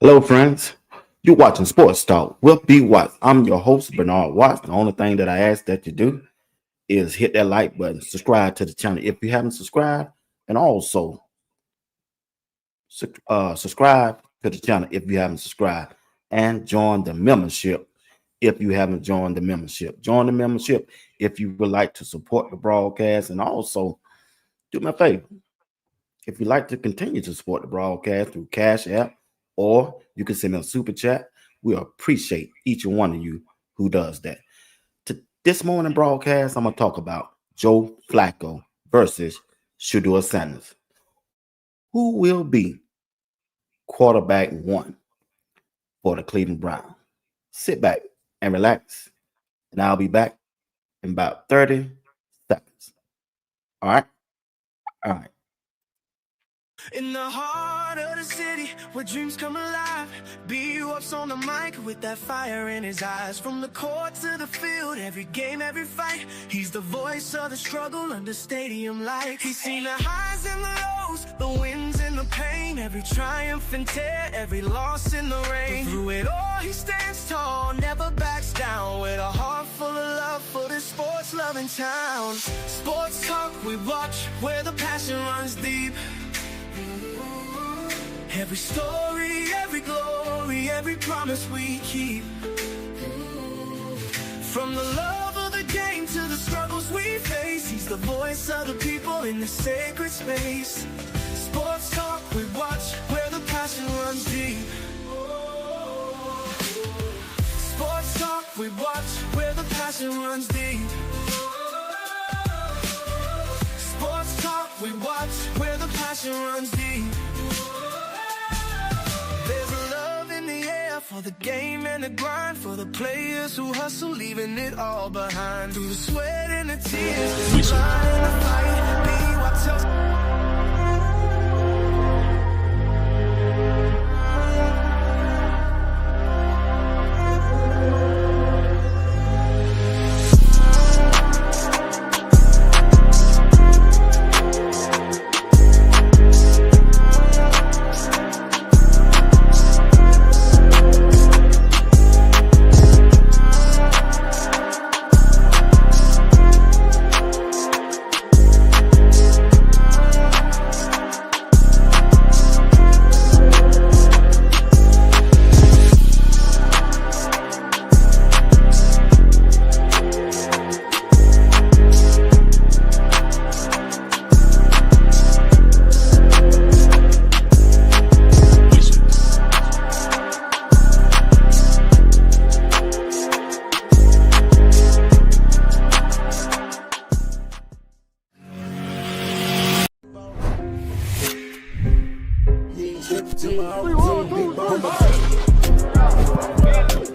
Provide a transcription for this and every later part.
Hello, friends. You're watching Sports Talk with B. Watts. I'm your host, Bernard Watts. The only thing that I ask that you do is hit that like button, subscribe to the channel if you haven't subscribed, and also subscribe to the channel if you haven't subscribed, and join the membership if you haven't joined the membership. Join the membership if you would like to support the broadcast, and also do me a favor. If you'd like to continue to support the broadcast through Cash App, or you can send me a super chat, we appreciate each and one of you who does that. This morning broadcast, I'm going to talk about Joe Flacco versus Shedeur Sanders. Who will be quarterback one for the Cleveland Browns? Sit back and relax, and I'll be back in about 30 seconds. All right? All right. In the heart of the city, where dreams come alive, B ups on the mic with that fire in his eyes. From the court to the field, every game, every fight, he's the voice of the struggle under stadium lights. He's seen the highs and the lows, the wins and the pain, every triumph and tear, every loss in the rain. But through it all, he stands tall, never backs down, with a heart full of love for this sports-loving town. Sports talk we watch, where the passion runs deep. Every story, every glory, every promise we keep. From the love of the game to the struggles we face, he's the voice of the people in the sacred space. Sports talk we watch, where the passion runs deep. Sports talk we watch, where the passion runs deep. Sports talk we watch, where the passion runs deep. There's a love in the air for the game and the grind, for the players who hustle, leaving it all behind. Through the sweat and the tears, the fight and the fight, be what tells.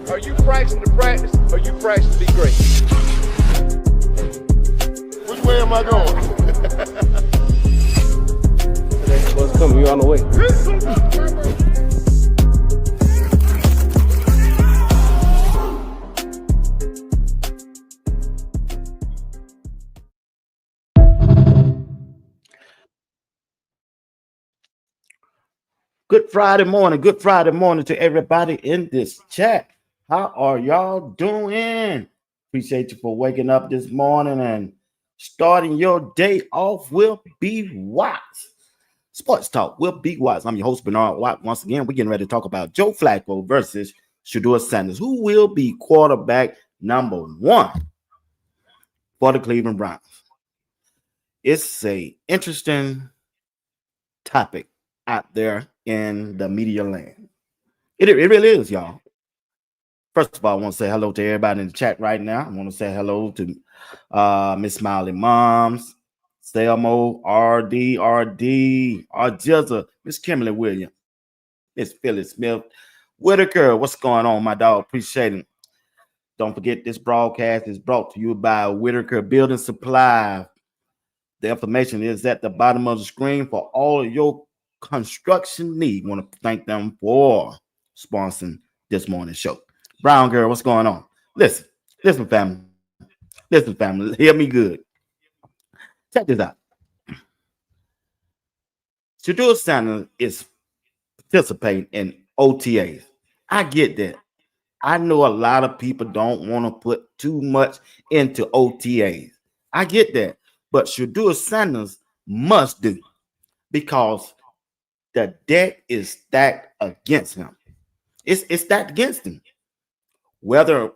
Are you practicing to practice, or you practicing to be great? Which way am I going? Next bus coming, you on the way. Good Friday morning to everybody in this chat. How are y'all doing? Appreciate you for waking up this morning and starting your day off with B. Watts. Sports Talk with B. Watts. I'm your host, Bernard Watt. Once again, we're getting ready to talk about Joe Flacco versus Shedeur Sanders. Who will be quarterback number one for the Cleveland Browns? It's a interesting topic out there in the media land. It really is, y'all. First of all, I want to say hello to everybody in the chat right now. I want to say hello to Miss Smiley Moms, Selmo, RD, Arjizza, Miss Kimberly Williams, Miss Phyllis Smith, Whitaker. What's going on, my dog? Appreciate it. Don't forget, this broadcast is brought to you by Whitaker Building Supply. The information is at the bottom of the screen for all of your construction need. Want to thank them for sponsoring this morning's show. Brown girl, what's going on? Listen, family. Hear me good. Check this out. Shedeur Sanders is participating in OTAs. I get that. I know a lot of people don't want to put too much into OTAs. I get that. But Shedeur Sanders must do because the deck is stacked against him. It's stacked against him. Whether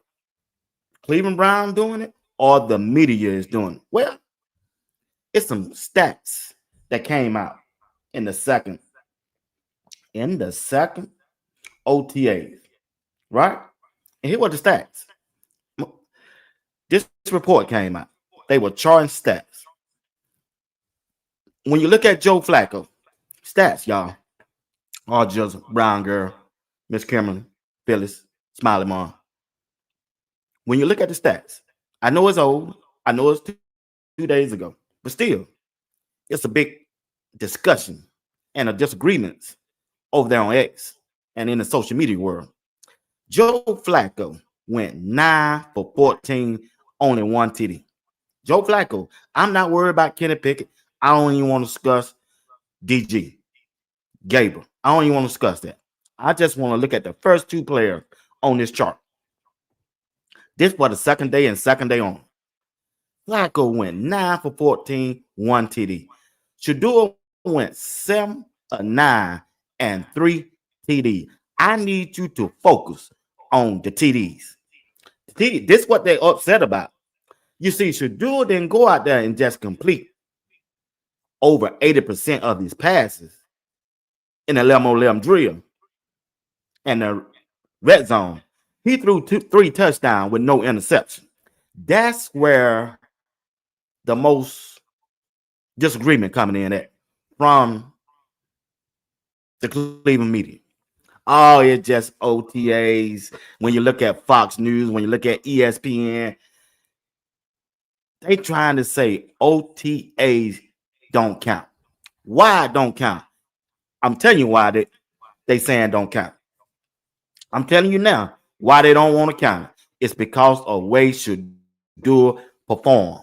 Cleveland Brown doing it or the media is doing it. Well, it's some stats that came out in the second OTAs, right? And here were the stats. This report came out. They were charting stats. When you look at Joe Flacco, stats, y'all, all just Brown Girl, Miss Kimberly, Phyllis, Smiley Mom. When you look at the stats, I know it's old. I know it's 2 days ago, but still, it's a big discussion and a disagreements over there on X and in the social media world. Joe Flacco went 9 for 14, only 1 TD. Joe Flacco, I'm not worried about Kenny Pickett. I don't even want to discuss DG, Gabriel. I don't even want to discuss that. I just want to look at the first 2 players on this chart. This was the second day and second day on. Flacco went 9 for 14, 1 TD. Shedeur went 7 for 9 and 3 TD. I need you to focus on the TDs. This is what they're upset about. You see, Shedeur didn't go out there and just complete over 80% of his passes in a 11-on-11 drill and the red zone. He threw 3 touchdowns with no interception. That's where the most disagreement coming in at from the Cleveland media. Oh, it's just OTAs. When you look at Fox News, when you look at ESPN, they trying to say OTAs don't count. Why don't count? I'm telling you why they saying don't count. I'm telling you now why they don't want to count it. It's because of way Shedeur perform.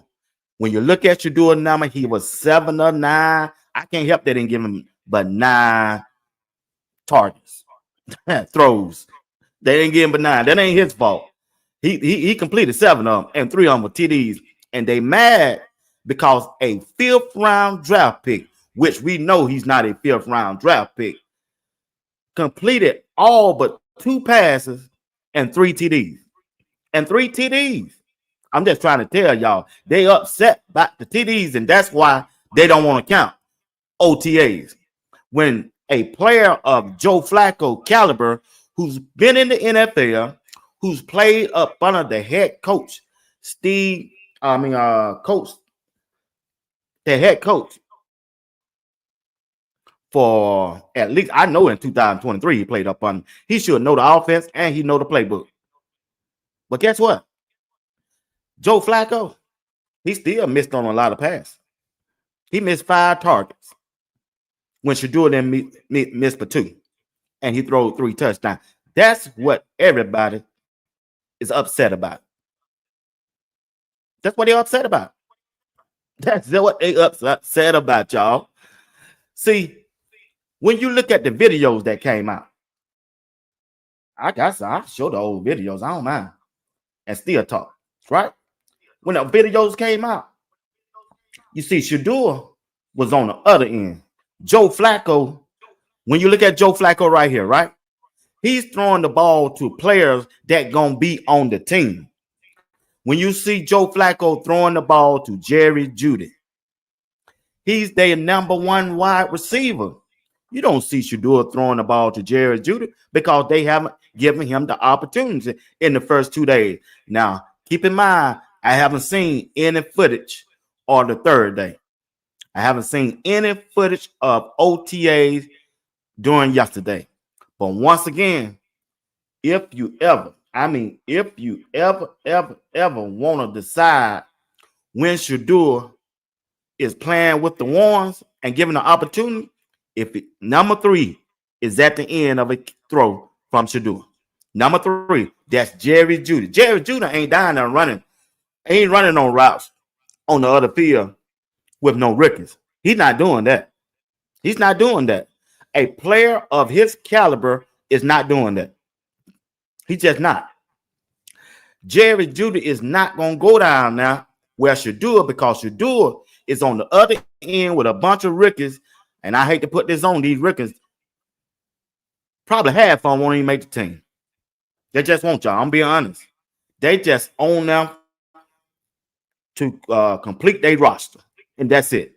When you look at Shedeur number, he was 7 of 9. I can't help they didn't give him but 9 targets, throws. They didn't give him but 9. That ain't his fault. He completed 7 of them, and 3 of them were TDs. And they mad because a 5th round draft pick, which we know he's not a 5th round draft pick, completed all but 2 passes and 3 TDs. And 3 TDs. I'm just trying to tell y'all, they upset about the TDs, and that's why they don't want to count OTAs. When a player of Joe Flacco caliber, who's been in the NFL, who's played up under the head coach, the head coach for at least, I know in 2023 he played up under. He should know the offense and he know the playbook. But guess what? Joe Flacco, he still missed on a lot of passes. He missed 5 targets when Shedeur then missed for 2, and he threw 3 touchdowns. That's what everybody is upset about. That's what they're upset about. That's what they upset about, y'all. See, when you look at the videos that came out, I show the old videos. I don't mind, and still talk, right? When the videos came out, you see Shedeur was on the other end. Joe Flacco, when you look at Joe Flacco right here, right? He's throwing the ball to players that gonna be on the team. When you see Joe Flacco throwing the ball to Jerry Jeudy, he's their number 1 wide receiver. You don't see Shedeur throwing the ball to Jerry Jeudy because they haven't given him the opportunity in the first 2 days. Now, keep in mind, I haven't seen any footage on the 3rd day. I haven't seen any footage of OTAs during yesterday. But once again, if you ever want to decide when Shedeur is playing with the ones and given the opportunity, number 3 is at the end of a throw from Shedeur. Number 3, that's Jerry Jeudy. Jerry Jeudy ain't down there running. Ain't running on routes on the other field with no rookies. He's not doing that. He's not doing that. A player of his caliber is not doing that. He's just not. Jerry Judy is not going to go down now where Shedeur, because Shedeur is on the other end with a bunch of rookies. And I hate to put this on these rookies. Probably half of them won't even make the team. They just won't, y'all. I'm being honest. They just own them to complete their roster. And that's it.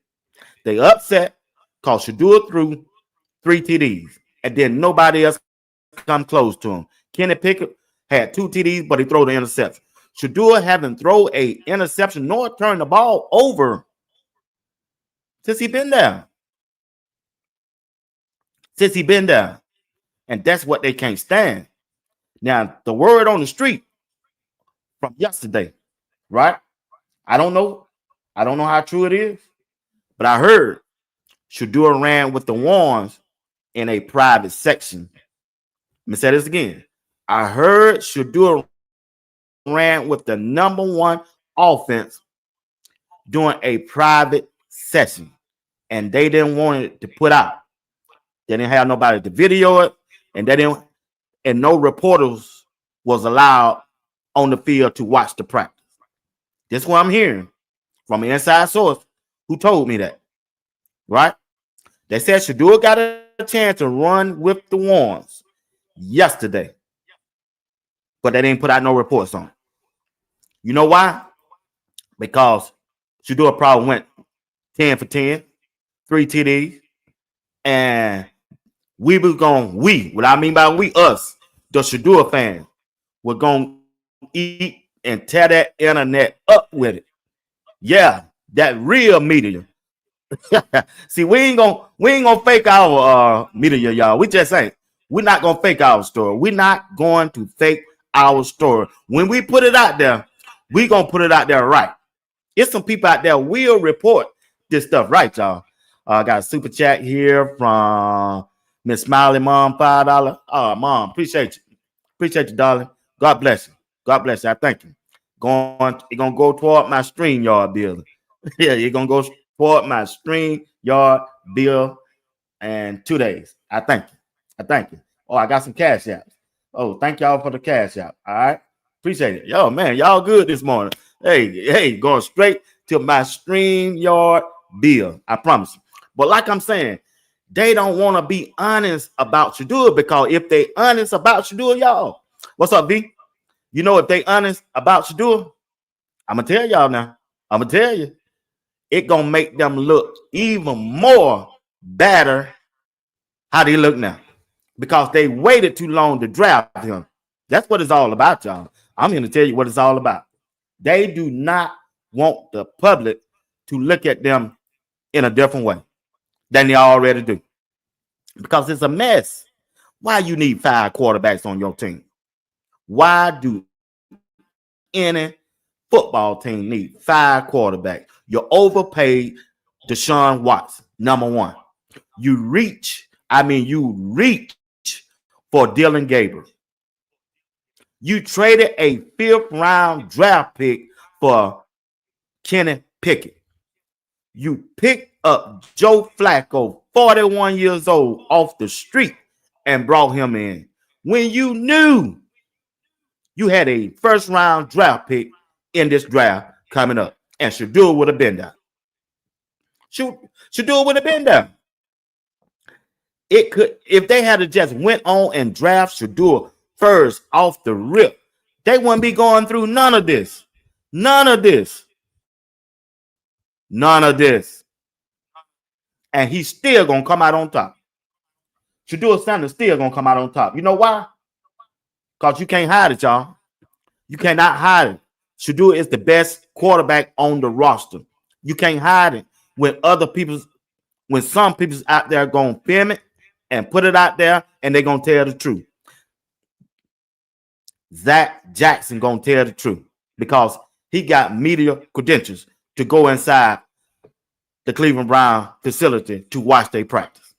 They upset because Shedeur threw 3 TDs. And then nobody else come close to him. Kenny Pickett had 2 TDs, but he threw the interception. Shedeur haven't thrown an interception nor turned the ball over since he been there. And that's what they can't stand. Now, the word on the street from yesterday, right? I don't know how true it is, but I heard Shedeur ran with the Warns in a private section. Let me say this again. I heard Shedeur ran with the number 1 offense during a private session, and they didn't want it to put out. They didn't have nobody to video it, and no reporters was allowed on the field to watch the practice. This is what I'm hearing from an inside source who told me that. Right? They said Shedeur got a chance to run with the Warns yesterday, but they didn't put out no reports on it. You know why? Because Shedeur probably went 10 for 10, 3 TDs, and what I mean by we, us, the Shedeur fans, we're going to eat and tear that internet up with it. Yeah, that real media. See, we ain't gonna fake our media, y'all. We just ain't. We're not gonna fake our story. We're not going to fake our story. When we put it out there, we gonna put it out there right. It's some people out there will report this stuff right, y'all. I got a super chat here from Miss Smiley Mom, $5. Mom, appreciate you, darling. God bless you. I thank you. You're gonna go toward my StreamYard bill. Yeah, you're gonna go toward my StreamYard bill in 2 days. I thank you. Oh, I got some cash apps. Oh, thank y'all for the cash app. All right. Appreciate it. Yo, man, y'all good this morning. Hey, going straight to my StreamYard bill. I promise you. But like I'm saying, they don't want to be honest about Shedeur, because if they honest about Shedeur, y'all, what's up, V? You know, if they honest about Shedeur, I'm going to tell y'all now. I'm going to tell you. It going to make them look even more better how they look now, because they waited too long to draft him. That's what it's all about, y'all. I'm going to tell you what it's all about. They do not want the public to look at them in a different way than they already do, because it's a mess. Why you need 5 quarterbacks on your team? Why do any football team need 5 quarterbacks? You overpaid Deshaun Watson, number 1. You reach for Dylan Gabriel. You traded a 5th round draft pick for Kenny Pickett. You picked up Joe Flacco, 41 years old, off the street and brought him in when you knew you had a 1st round draft pick in this draft coming up, and Shedeur would have been there. Shedeur would have been there. It could, if they had just went on and draft Shedeur first off the rip, they wouldn't be going through none of this. And he's still gonna come out on top. Shedeur Sanders still gonna come out on top. You know why? Because you can't hide it, y'all. You cannot hide it. Shedeur is the best quarterback on the roster. You can't hide it when some people's out there gonna film it and put it out there, and they're gonna tell the truth. Zach Jackson gonna tell the truth because he got media credentials to go inside the Cleveland Brown facility to watch their practice.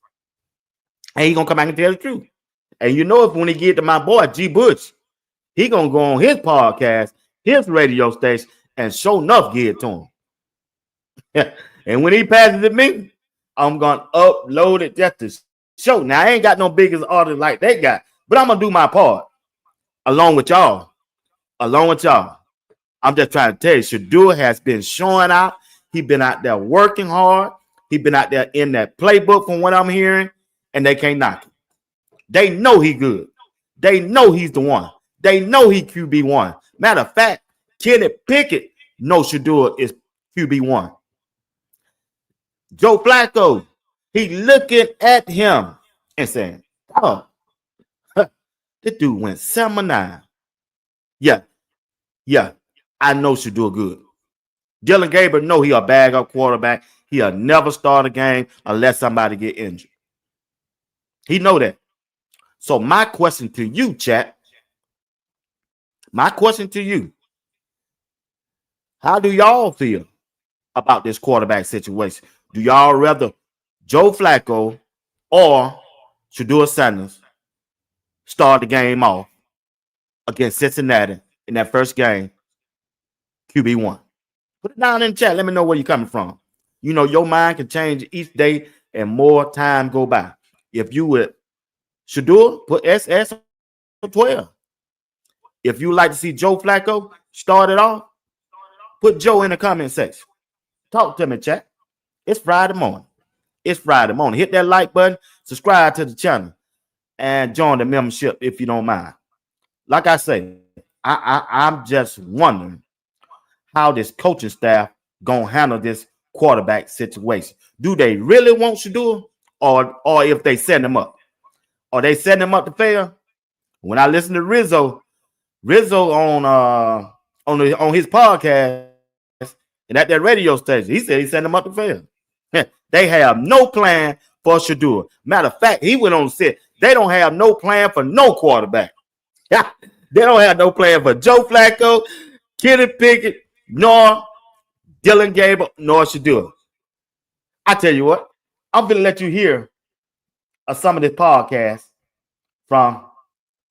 And he gonna come back and tell the truth. And you know, if when he get to my boy G Butch, he gonna go on his podcast, his radio station, and show enough give it to him. And when he passes it me, I'm gonna upload it just to show. Now I ain't got no biggest artist like they got, But I'm gonna do my part along with y'all. Along with y'all. I'm just trying to tell you, Shedeur has been showing out. He's been out there working hard. He's been out there in that playbook from what I'm hearing, and they can't knock him. They know he good. They know he's the one. They know he QB1. Matter of fact, Kenny Pickett knows Shedeur is QB1. Joe Flacco, he looking at him and saying, oh, this dude went 7-9. Yeah, I know Shedeur good. Dylan Gabriel know he a bag up quarterback. He'll never start a game unless somebody get injured. He know that. So my question to you, chat, my question to you, how do y'all feel about this quarterback situation? Do y'all rather Joe Flacco or Shedeur Sanders start the game off against Cincinnati in that first game, QB1? Put it down in the chat. Let me know where you're coming from. You know, your mind can change each day and more time go by. If you would Shedeur, put SS 12. If you like to see Joe Flacco start it off, put Joe in the comment section. Talk to me, chat. It's Friday morning. It's Friday morning. Hit that like button, subscribe to the channel, and join the membership if you don't mind. Like I say, I'm just wondering how this coaching staff gonna handle this quarterback situation. Do they really want Shedeur, or if they send him up? Or they send him up to fail? When I listen to Rizzo on his podcast and at that radio station, he said he sent him up to fail. They have no plan for Shedeur. Matter of fact, he went on to say they don't have no plan for no quarterback. They don't have no plan for Joe Flacco, Kenny Pickett, nor Dylan Gabriel, nor Shedeur. I tell you what, I'm going to let you hear some of this podcast from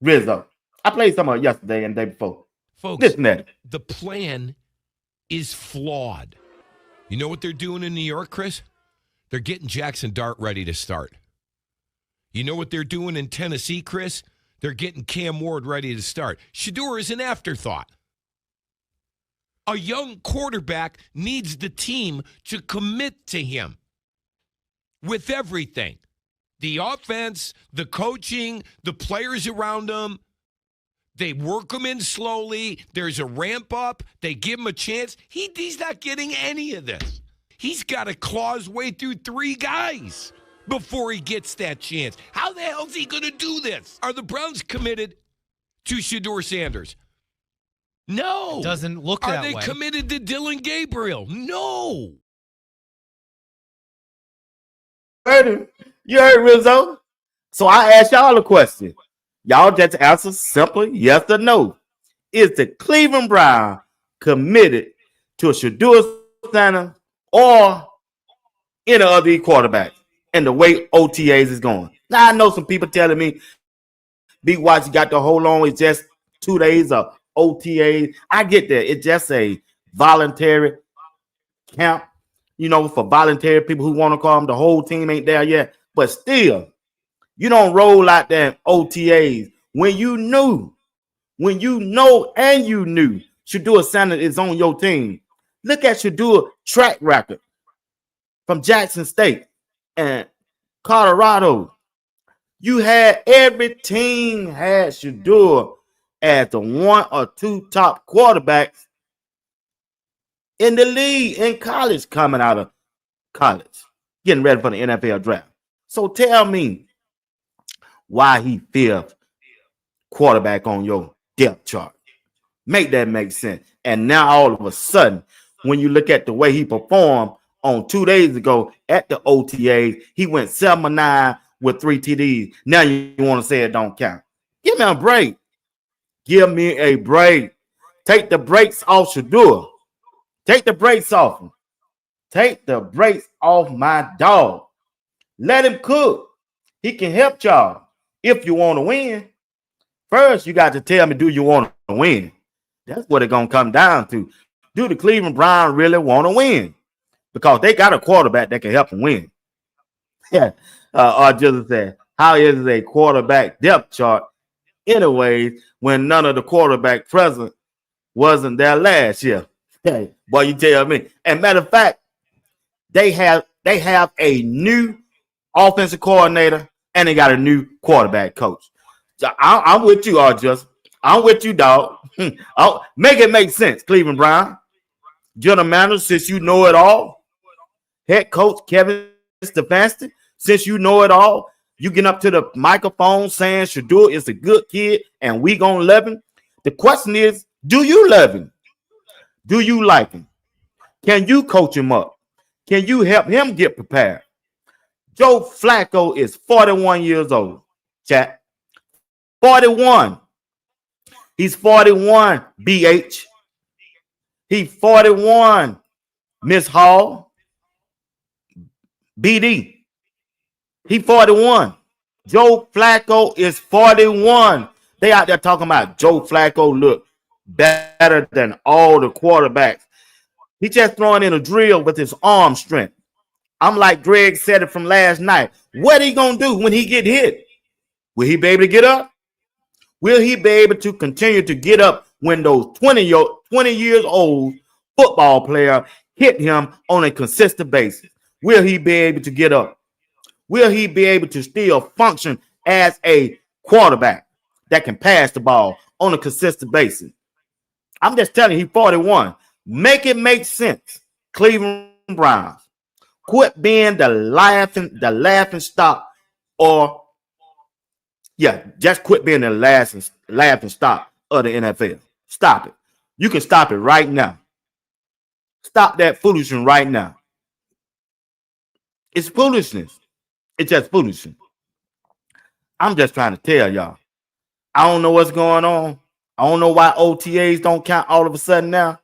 Rizzo. I played some of it yesterday and the day before. Folks, listen at it. The plan is flawed. You know what they're doing in New York, Chris? They're getting Jackson Dart ready to start. You know what they're doing in Tennessee, Chris? They're getting Cam Ward ready to start. Shedeur is an afterthought. A young quarterback needs the team to commit to him with everything. The offense, the coaching, the players around him. They work him in slowly. There's a ramp up. They give him a chance. He's not getting any of this. He's got to claw his way through 3 guys before he gets that chance. How the hell is he going to do this? Are the Browns committed to Shedeur Sanders? No. It doesn't look that way. Are they committed to Dylan Gabriel? No. You heard Rizzo? So I asked y'all a question. Y'all just answer simple yes or no. Is the Cleveland Browns committed to a Shedeur Sanders or any of these quarterbacks and the way OTAs is going? Now I know some people telling me, Big Watch, you got to hold on. It's just 2 days of OTAs. I get that. It's just a voluntary camp, you know, for voluntary people who want to come. The whole team ain't there yet. But still, you don't roll out them OTAs when you know and you knew Shedeur Sanders is on your team. Look at Shedeur track record from Jackson State and Colorado. You had every team had Shedeur as the 1 or 2 top quarterbacks in the league in college, coming out of college, getting ready for the NFL draft. So tell me why he 5th quarterback on your depth chart. Make that make sense. And now all of a sudden, when you look at the way he performed on 2 days ago at the OTA, he went 7-9 with 3 TDs. Now you want to say it don't count. Give me a break. Give me a break. Take the brakes off Shedeur. Take the brakes off him. Take the brakes off my dog. Let him cook. He can help y'all if you want to win. First, you got to tell me, do you want to win? That's what it's going to come down to. Do the Cleveland Browns really want to win? Because they got a quarterback that can help them win. Yeah. Or just say, how is a quarterback depth chart Anyways, when none of the quarterback present wasn't there last year. Hey, boy, you tell me. And matter of fact, they have a new offensive coordinator and they got a new quarterback coach. So I'm with you, just I'm with you, dog. Make it make sense, Cleveland Brown. General manager, since you know it all. Head coach Kevin Stefanski, since you know it all. You get up to the microphone saying Shedeur is a good kid and we gonna love him. The question is, do you love him? Do you like him? Can you coach him up? Can you help him get prepared? Joe Flacco is 41 years old. Chat. 41. He's 41, BH. He's 41, Miss Hall. BD. He 41. Joe Flacco is 41. They out there talking about Joe Flacco look better than all the quarterbacks. He just throwing in a drill with his arm strength. I'm like Greg said it from last night. What he gonna do when he get hit? Will he be able to get up? Will he be able to continue to get up when those 20 years old football player hit him on a consistent basis? Will he be able to get up? Will he be able to still function as a quarterback that can pass the ball on a consistent basis? I'm just telling you, he's 41. Make it make sense, Cleveland Browns. Quit being the laughing stock, or just quit being the laughing stock of the NFL. Stop it. You can stop it right now. Stop that foolishness right now. It's foolishness. It's just foolishness. I'm just trying to tell y'all. I don't know what's going on. I don't know why OTAs don't count all of a sudden now.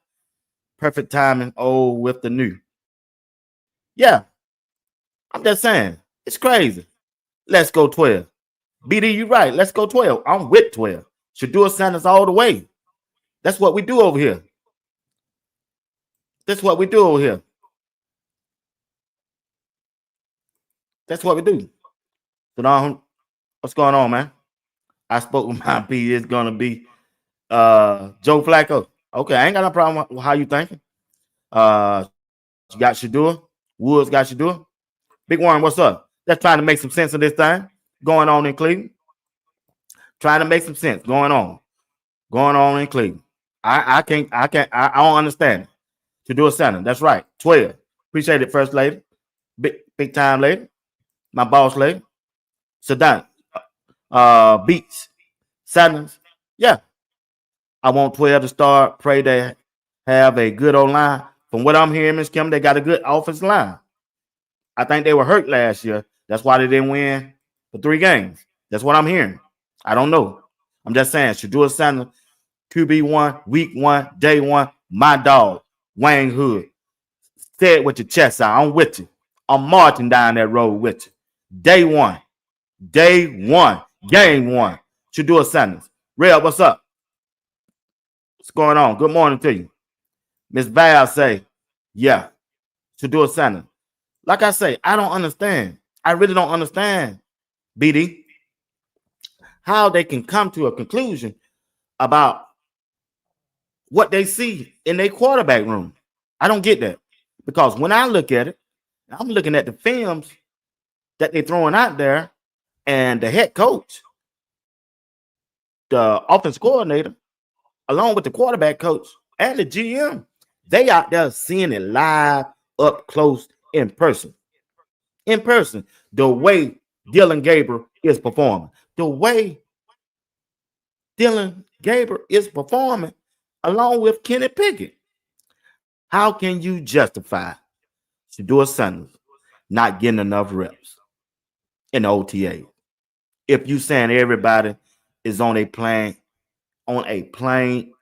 Perfect timing, with the new. Yeah. I'm just saying. It's crazy. Let's go 12. BD, you right. Let's go 12. I'm with 12. Shedeur Sanders all the way. That's what we do over here. That's what we do over here. That's what we do. So now, what's going on, man? I spoke with my B. It's gonna be Joe Flacco. Okay, I ain't got no problem with how you thinking. You got Shedeur. Woods got Shedeur. Big Warren, what's up? Just trying to make some sense of this thing going on in Cleveland. Trying to make some sense going on in Cleveland. I don't understand it. Shedeur Sanders. That's right. 12. Appreciate it, First Lady. Big time lady. My boss lady. Sedan. Beats. Sanders. Yeah. I want 12 to start. Pray they have a good O-line. From what I'm hearing, Ms. Kim, they got a good offensive line. I think they were hurt last year. That's why they didn't win the 3 games. That's what I'm hearing. I don't know. I'm just saying, Shedeur Sanders, QB1, week 1, day 1, my dog, Wayne Hood. Say it with your chest out. I'm with you. I'm marching down that road with you. Day 1, game 1. Shedeur Sanders. Real, what's up? What's going on? Good morning to you. Miss Val say, yeah, Shedeur Sanders. Like I say, I don't understand. I really don't understand, BD, how they can come to a conclusion about what they see in their quarterback room. I don't get that. Because when I look at it, I'm looking at the films that they're throwing out there, and the head coach, the offensive coordinator, along with the quarterback coach and the GM, they out there seeing it live, up close, in person. In person, the way Dylan Gabriel is performing. The way Dylan Gabriel is performing along with Kenny Pickett. How can you justify Shedeur Sanders not getting enough reps in the OTA if you saying everybody is on a plain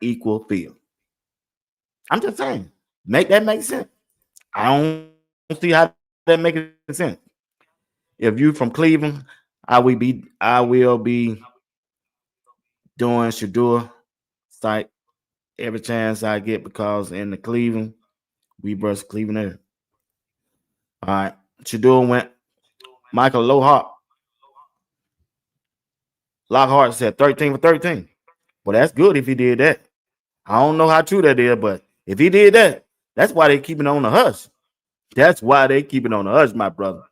equal field? I'm just saying, make that make sense. I don't see how that makes sense. If you from Cleveland, I will be doing Shedeur site every chance I get, because in the Cleveland, we versus Cleveland there. All right. Shedeur went Michael Lohart. Lockhart said 13 for 13. Well, that's good if he did that. I don't know how true that is, but if he did that, that's why they keep it on the hush. That's why they keep it on the hush, my brother.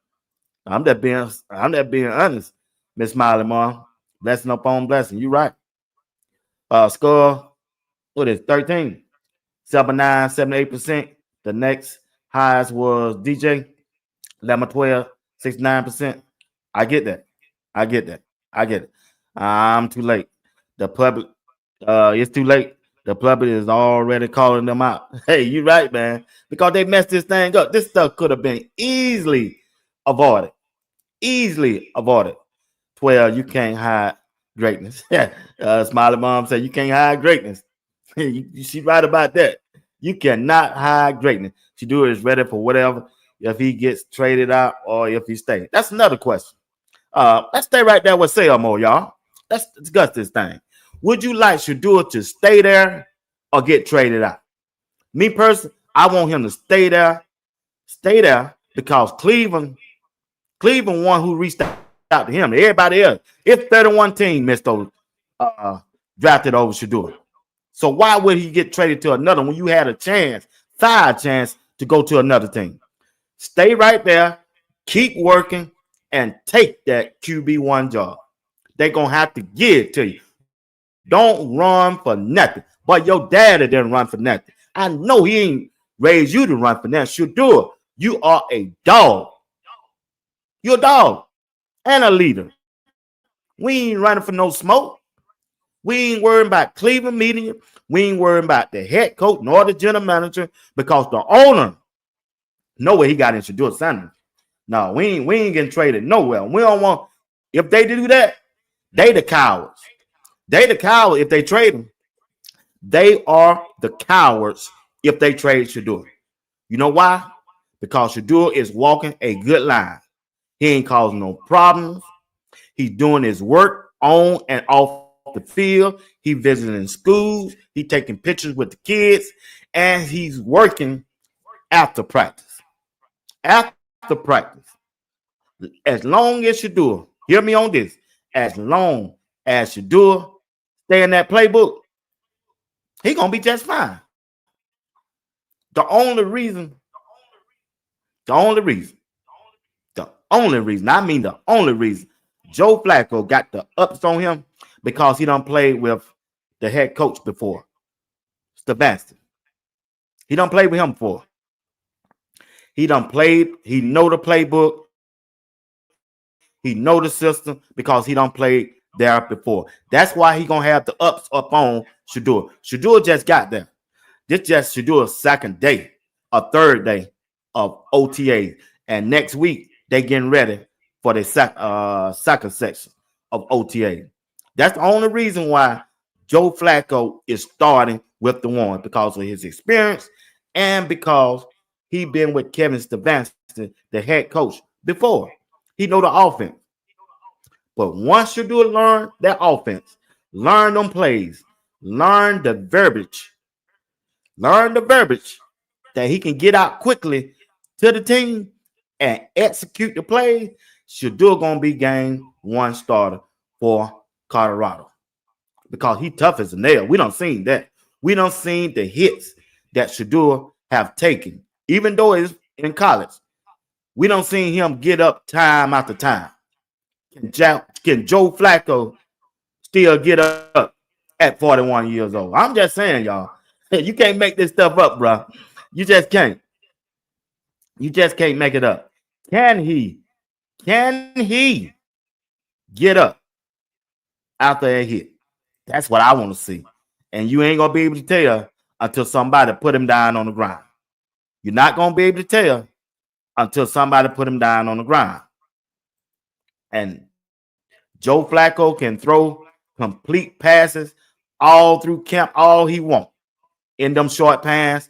I'm that being honest, Miss Smiley Mom. Blessing upon blessing. You right. Score, what is 13? 79, 78%. The next highest was DJ, 11, 12, 69%. I get that. I get that. I get it. I'm too late. The public, it's too late. The public is already calling them out. Hey, you right, man. Because they messed this thing up. This stuff could have been easily avoided. Easily avoided. 12, you can't hide greatness. Smiley Mom said you can't hide greatness. She's right about that. You cannot hide greatness. Shedeur is ready for whatever, if he gets traded out or if he stays. That's another question. Let's stay right there with Selmo, y'all. Let's discuss this thing. Would you like Shedeur to stay there or get traded out? Me personally, I want him to stay there because Cleveland one who reached out to him. Everybody else, if 31 team missed over, drafted over Shedeur. So why would he get traded to another when you had a chance to go to another team? Stay right there, keep working, and take that QB1 job. They're going to have to give it to you. Don't run for nothing. But your daddy didn't run for nothing. I know he ain't raised you to run for nothing. Shedeur, you are a dog. You're a dog and a leader. We ain't running for no smoke. We ain't worrying about Cleveland media. We ain't worrying about the head coach nor the general manager because the owner know where he got in Shedeur Sanders. No, we ain't getting traded nowhere. We don't want, if they do that, they the cowards. They the cowards if they trade him. They are the cowards if they trade Shedeur. You know why? Because Shedeur is walking a good line. He ain't causing no problems. He's doing his work on and off the field. He visiting schools. He taking pictures with the kids. And he's working after practice. After practice. As long as Shedeur, hear me on this, as long as Shedeur stay in that playbook, he going to be just fine. The only reason, Joe Flacco got the ups on him because he done played with the head coach before, Stefanski. He done played with him before. He done played, he know the playbook. He know the system because he done played there before. That's why he going to have the ups up on Shedeur. Shedeur just got there. This just Shedeur's second day or third day of OTA. And next week, they getting ready for the second section of OTA. That's the only reason why Joe Flacco is starting with the one, because of his experience and because he been with Kevin Stefanski, the head coach, before. He know the offense. But once Shedeur learn that offense, learn them plays, learn the verbiage that he can get out quickly to the team and execute the play, Shedeur gonna be game one starter for Colorado because he tough as a nail. We done seen that. We done seen the hits that Shedeur have taken, even though it's in college. We done seen him get up time after time. Can Joe Flacco still get up at 41 years old? I'm just saying, y'all. You can't make this stuff up, bro. You just can't. You just can't make it up. Can he get up after a hit? That's what I want to see. And you ain't going to be able to tell until somebody put him down on the ground. You're not going to be able to tell until somebody put him down on the ground. And Joe Flacco can throw complete passes all through camp, all he wants in them short pass.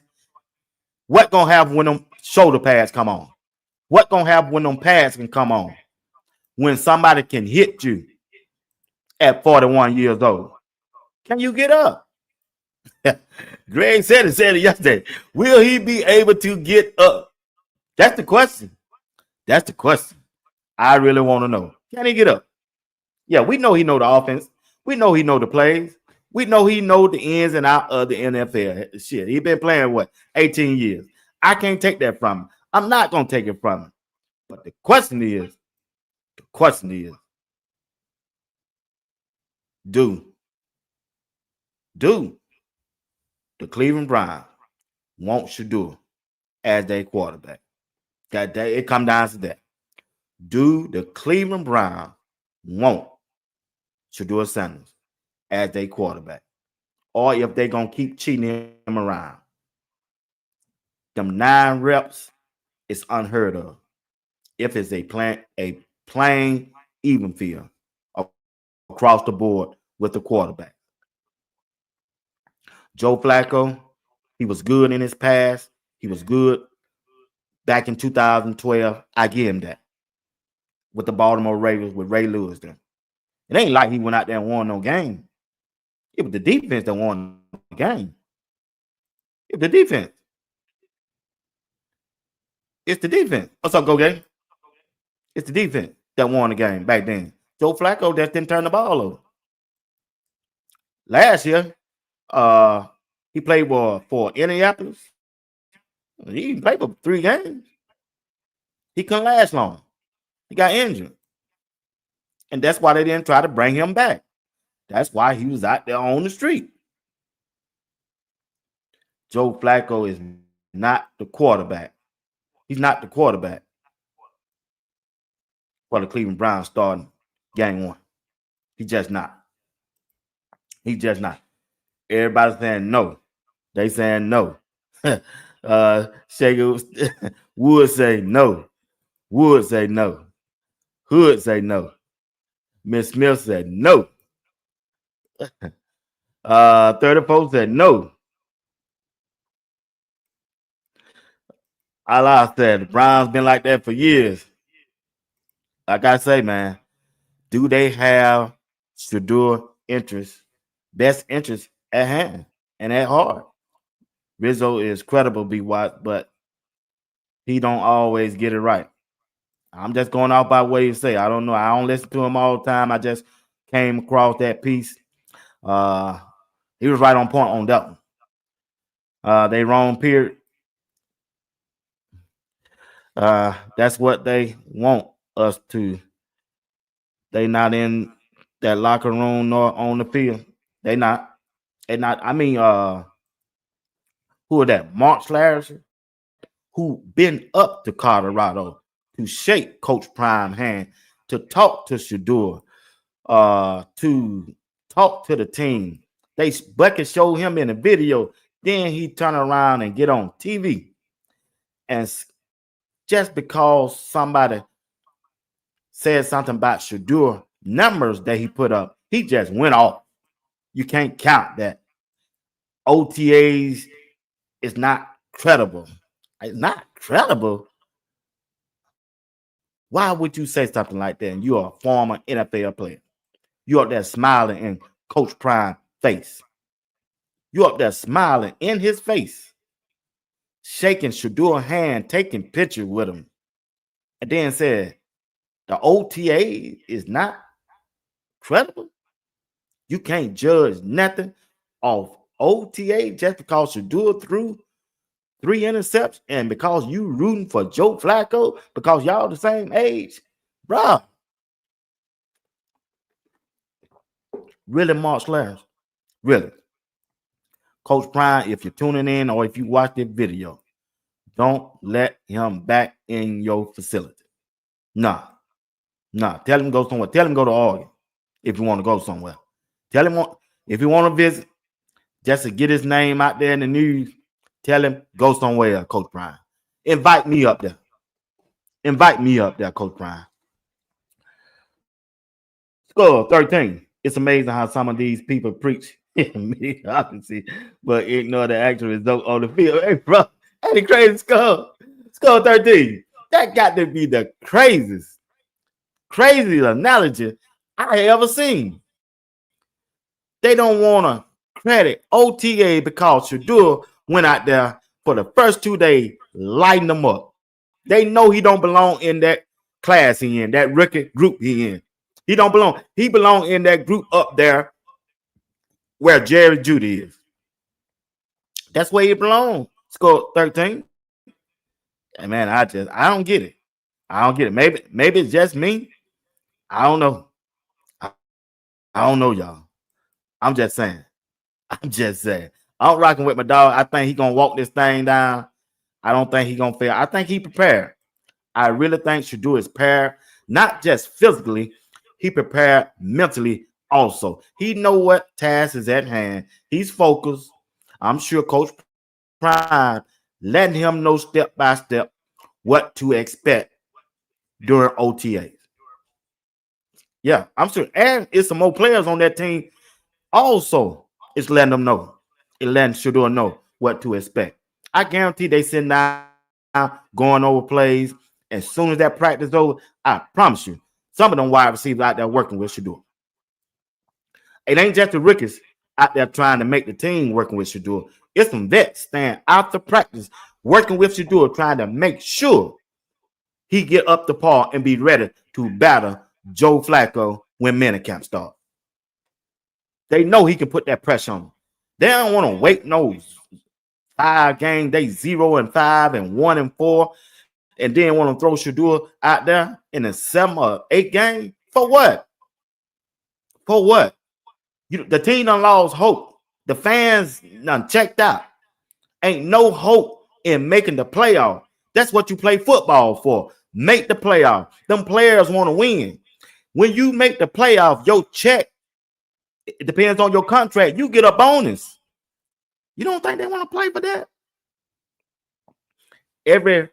What gonna happen when them shoulder pads come on? What gonna happen when them pads can come on? When somebody can hit you at 41 years old, can you get up? Greg said it yesterday. Will he be able to get up? That's the question. I really want to know. Can he get up? Yeah, we know he know the offense. We know he know the plays. We know he know the ins and out of the NFL. Shit, he been playing what 18 years. I can't take that from him. I'm not gonna take it from him. But the question is, do the Cleveland Browns want Shedeur as their quarterback? That it come down to that. Do the Cleveland Browns want Shedeur Sanders as their quarterback? Or if they're gonna keep cheating him around. Them 9 reps is unheard of. If it's a plain even field across the board with the quarterback. Joe Flacco, he was good in his past. He was good back in 2012. I give him that. With the Baltimore Ravens with Ray Lewis then. It ain't like he went out there and won no game. It was the defense that won the game. It was the defense. It's the defense. What's up, Go Game? It's the defense that won the game back then. Joe Flacco just didn't turn the ball over. Last year, he played for Indianapolis. He played for 3 games. He couldn't last long. He got injured. And that's why they didn't try to bring him back. That's why he was out there on the street. Joe Flacco is not the quarterback. He's not the quarterback for the Cleveland Browns starting game 1. He's just not. He's just not. Everybody's saying no. They saying no. Shedeur Wood say no. Wood say no. Hood say no. Miss Smith said no. 34 said no. Allah said the Browns been like that for years. Like I say, man, do they have Shedeur best interest at hand and at heart? Rizzo is credible, but he don't always get it right. I'm just going off by what he say. I don't know. I don't listen to him all the time. I just came across that piece. He was right on point on that one. They wrong period. That's what they want us to. They not in that locker room nor on the field. They not. I mean, who are that? Mark Slasher, who been up to Colorado to shake Coach Prime hand, to talk to Shedeur, to talk to the team. Bucket showed him in a video. Then he turn around and get on TV. And just because somebody said something about Shedeur numbers that he put up, he just went off. You can't count that. OTAs is not credible. It's not credible. Why would you say something like that? And you're a former NFL player. You're up there smiling in Coach Prime's face. You're up there smiling in his face, shaking Shedeur's hand, taking pictures with him, and then said the OTA is not credible. You can't judge nothing off OTA just because Shedeur threw 3 interceptions and because you rooting for Joe Flacco because y'all the same age, bruh. Really, Mark Slayers? Really? Coach Prime, if you're tuning in or if you watch this video, don't let him back in your facility. Nah. Tell him go somewhere. Tell him go to Oregon if you want to go somewhere. Tell him if you want to visit, just to get his name out there in the news, tell him go somewhere, Coach Prime. Invite me up there. Invite me up there, Coach Prime. Score 13. It's amazing how some of these people preach mediocrity, but ignore the actual result on the field. Hey, bro, ain't it crazy? Score 13. That got to be the craziest analogy I ever seen. They don't want to credit OTA because Shedeur went out there for the first 2 days, lighting them up. They know he don't belong in that class he in, that rookie group he in. He don't belong. He belong in that group up there where Jerry Judy is. That's where he belongs. Scored 13. And man, I don't get it. I don't get it. Maybe it's just me. I don't know. I don't know, y'all. I'm just saying. I'm just saying. I'm rocking with my dog. I think he gonna walk this thing down. I don't think he gonna fail. I think he prepared. I really think Shedeur is prepared, not just physically, he prepared mentally also. He know what task is at hand. He's focused. I'm sure Coach Prime letting him know step by step what to expect during OTAs. Yeah, I'm sure. And it's some more players on that team also. It's letting them know. It letting Shedeur know what to expect. I guarantee they sitting down going over plays. As soon as that practice is over, I promise you, some of them wide receivers out there working with Shedeur. It ain't just the rookies out there trying to make the team working with Shedeur. It's some vets staying after practice working with Shedeur, trying to make sure he get up to par and be ready to battle Joe Flacco when minicamp starts. They know he can put that pressure on them. They don't want to wait no 5 games. They 0-5 and 1-4. And then want to throw Shedeur out there in a 7 or 8 game? For what? For what? The team done lost hope. The fans done checked out. Ain't no hope in making the playoff. That's what you play football for. Make the playoff. Them players want to win. When you make the playoff, your check, it depends on your contract. You get a bonus. You don't think they want to play for that? Every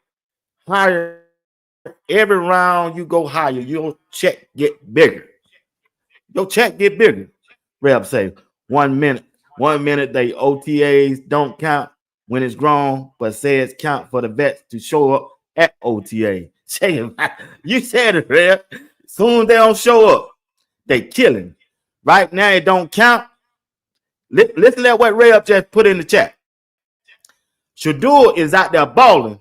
round you go higher, your check get bigger. Your check get bigger. Rep say 1 minute they OTAs don't count when it's grown, but says count for the vets to show up at OTA. You said it, Rep. Soon as they don't show up, they killing. Right now it don't count. Listen to what Rep just put in the chat. Shedeur is out there balling.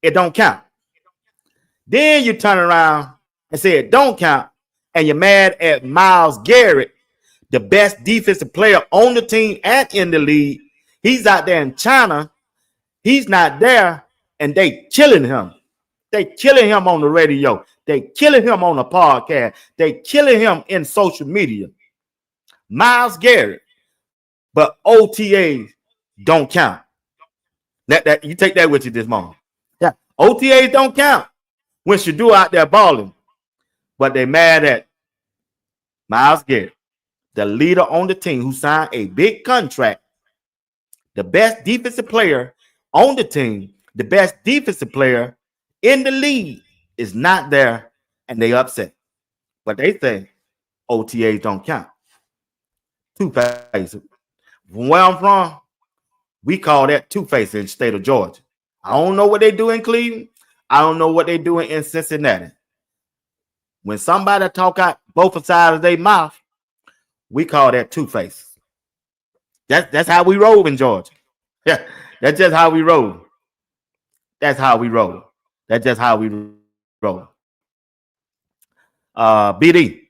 It don't count. Then you turn around and say it don't count, and you're mad at Myles Garrett, the best defensive player on the team and in the league. He's out there in China. He's not there, and they killing him. They killing him on the radio. They killing him on the podcast. They killing him in social media. Myles Garrett, but OTAs don't count. That you take that with you this morning. Yeah, OTAs don't count when Shedeur out there balling, but they mad at Myles Garrett, the leader on the team who signed a big contract, the best defensive player on the team, the best defensive player in the league is not there, and they upset. But they say OTAs don't count. Two-face. From where I'm from, we call that two-face in the state of Georgia. I don't know what they do in Cleveland. I don't know what they doing in Cincinnati. When somebody talk out both sides of their mouth, we call that two-face. That's how we roll in Georgia. Yeah, that's just how we roll. That's how we roll. That's just how we roll. BD,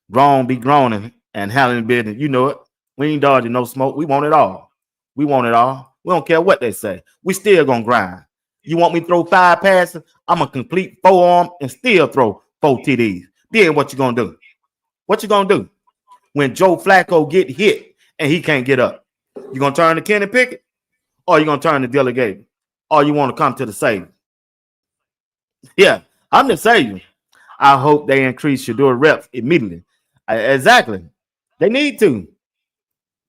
grown be groaning and handling business. You know it. We ain't dodging no smoke. We want it all. We want it all. We don't care what they say. We still gonna grind. You want me to throw 5 passes? I'm gonna complete 4 arm and still throw 4 TDs. Then what you gonna do? What you gonna do when Joe Flacco get hit and he can't get up? You gonna turn to Kenny Pickett, or you gonna turn to Dylan Gabriel, or you want to come to the savior? Yeah, I'm the savior. I hope they increase Shedeur reps immediately. Exactly. They need to.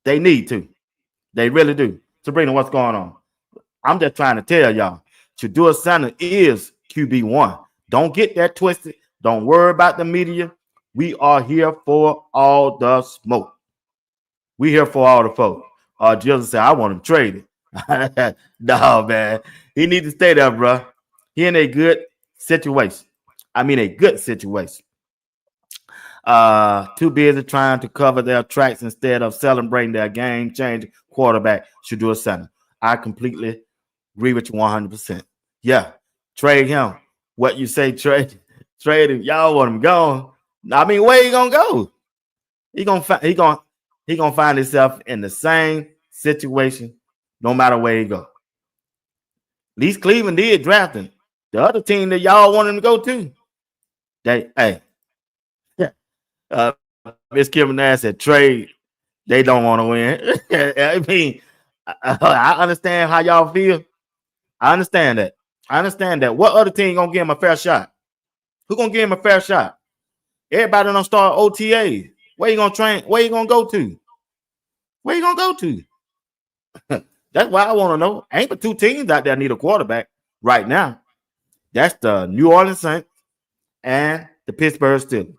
They need to. They really do. Sabrina, what's going on? I'm just trying to tell y'all, Shedeur Sanders is QB1. Don't get that twisted. Don't worry about the media. We are here for all the smoke. We here for all the folks. Jill said, I want him traded. No, man. He needs to stay there, bro. He in a good situation. I mean, a good situation. Too busy trying to cover their tracks instead of celebrating their game-changing quarterback, Shedeur Sanders. I completely agree with you 100%. Yeah, trade him. What you say, trade him. Y'all want him gone. I mean, where he gonna go? He gonna find himself in the same situation, no matter where he go. At least Cleveland did draft him. The other team that y'all want him to go to, Miss Kim Nash said trade. They don't want to win. I mean, I understand how y'all feel. I understand that. What other team gonna give him a fair shot? Who gonna give him a fair shot? Everybody don't start OTA. Where you gonna train? Where you gonna go to? Where you gonna go to? That's why I want to know. Ain't but two teams out there need a quarterback right now. That's the New Orleans Saints and the Pittsburgh Steelers.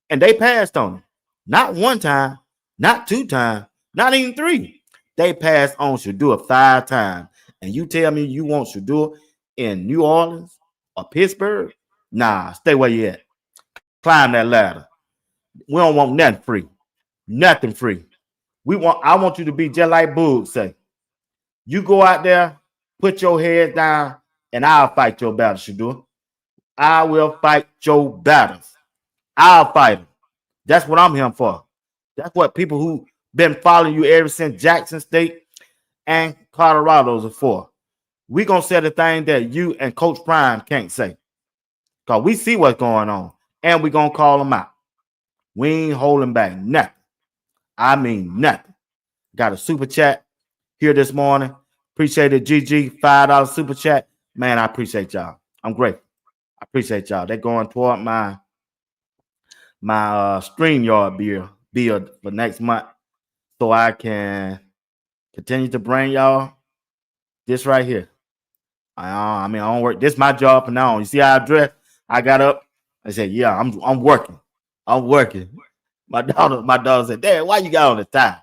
And they passed on him. Not one time, not two times, not even three. They passed on Shedeur 5 times. And you tell me you want Shedeur in New Orleans or Pittsburgh? Nah, stay where you at. Climb that ladder. We don't want nothing free. Nothing free. I want you to be just like Boog say. You go out there, put your head down, and I'll fight your battle, Shedeur. I will fight your battles. I'll fight them. That's what I'm here for. That's what people who been following you ever since Jackson State and Colorado's are for. We're going to say the thing that you and Coach Prime can't say. Because we see what's going on. And we're going to call them out. We ain't holding back nothing. I mean nothing. Got a super chat here this morning. Appreciate it, GG. $5 super chat. Man, I appreciate y'all. I'm grateful. I appreciate y'all. They're going toward my StreamYard bill for next month so I can continue to bring y'all this right here. I don't work. This is my job for now. You see how I dress? I got up. I said, yeah, I'm working. I'm working. My daughter said, Dad, why you got on the tie?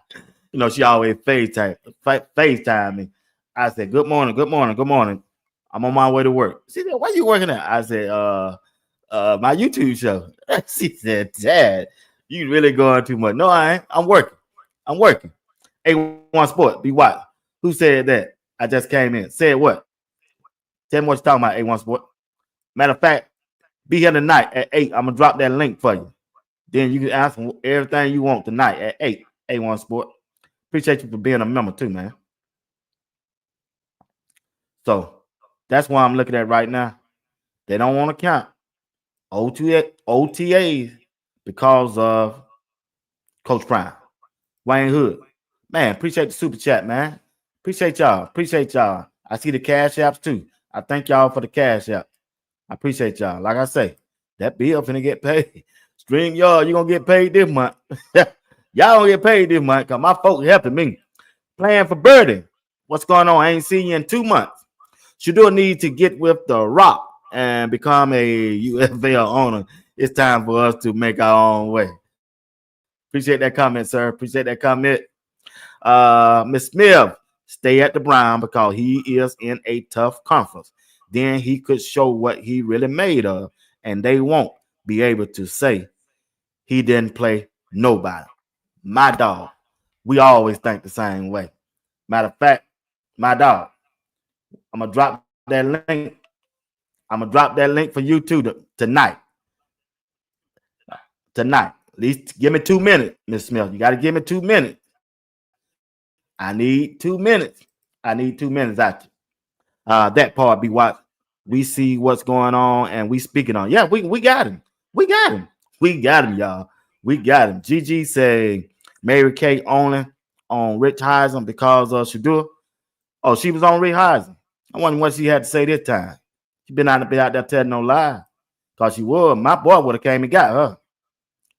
You know, she always FaceTime me. I said, good morning. I'm on my way to work. She said, why you working at? I said, my YouTube show. She said, Dad, you really going too much. No, I ain't. I'm working. A1 Sport, be what? Who said that? I just came in. Said what? Tell me what you're talking about, A1 Sport. Matter of fact, be here tonight at 8. I'm going to drop that link for you. Then you can ask everything you want tonight at 8, A1 Sport. Appreciate you for being a member too, man. So that's why I'm looking at right now. They don't want to count OTAs because of Coach Prime. Wayne Hood. Man, appreciate the super chat, man. Appreciate y'all. I see the cash apps too. I thank y'all for the cash app. I appreciate y'all. Like I say, that bill finna get paid. StreamYard, you gonna get paid this month. Y'all gonna get paid this month because my folks helping me. Playing for birdie. What's going on? I ain't seen you in 2 months. Shedeur need to get with the Rock and become a UFL owner. It's time for us to make our own way. Appreciate that comment, sir. Appreciate that comment. Miss Smith, stay at the Brown because he is in a tough conference. Then he could show what he really made of, and they won't be able to say he didn't play nobody. My dog. We always think the same way. Matter of fact, my dog, I'm going to drop that link. I'm going to drop that link for you too tonight. Tonight. At least give me 2 minutes, Miss Smith. You got to give me 2 minutes. I need 2 minutes. Out you. That part be what we see what's going on and we speaking on. Yeah, we got him. We got him, y'all. We got him. GG say Mary Kay only on Rich Heisen because of Shedeur. Oh, she was on Rich Heisen. I wonder what she had to say this time. She been out there telling no lie. Because she would. My boy would have came and got her.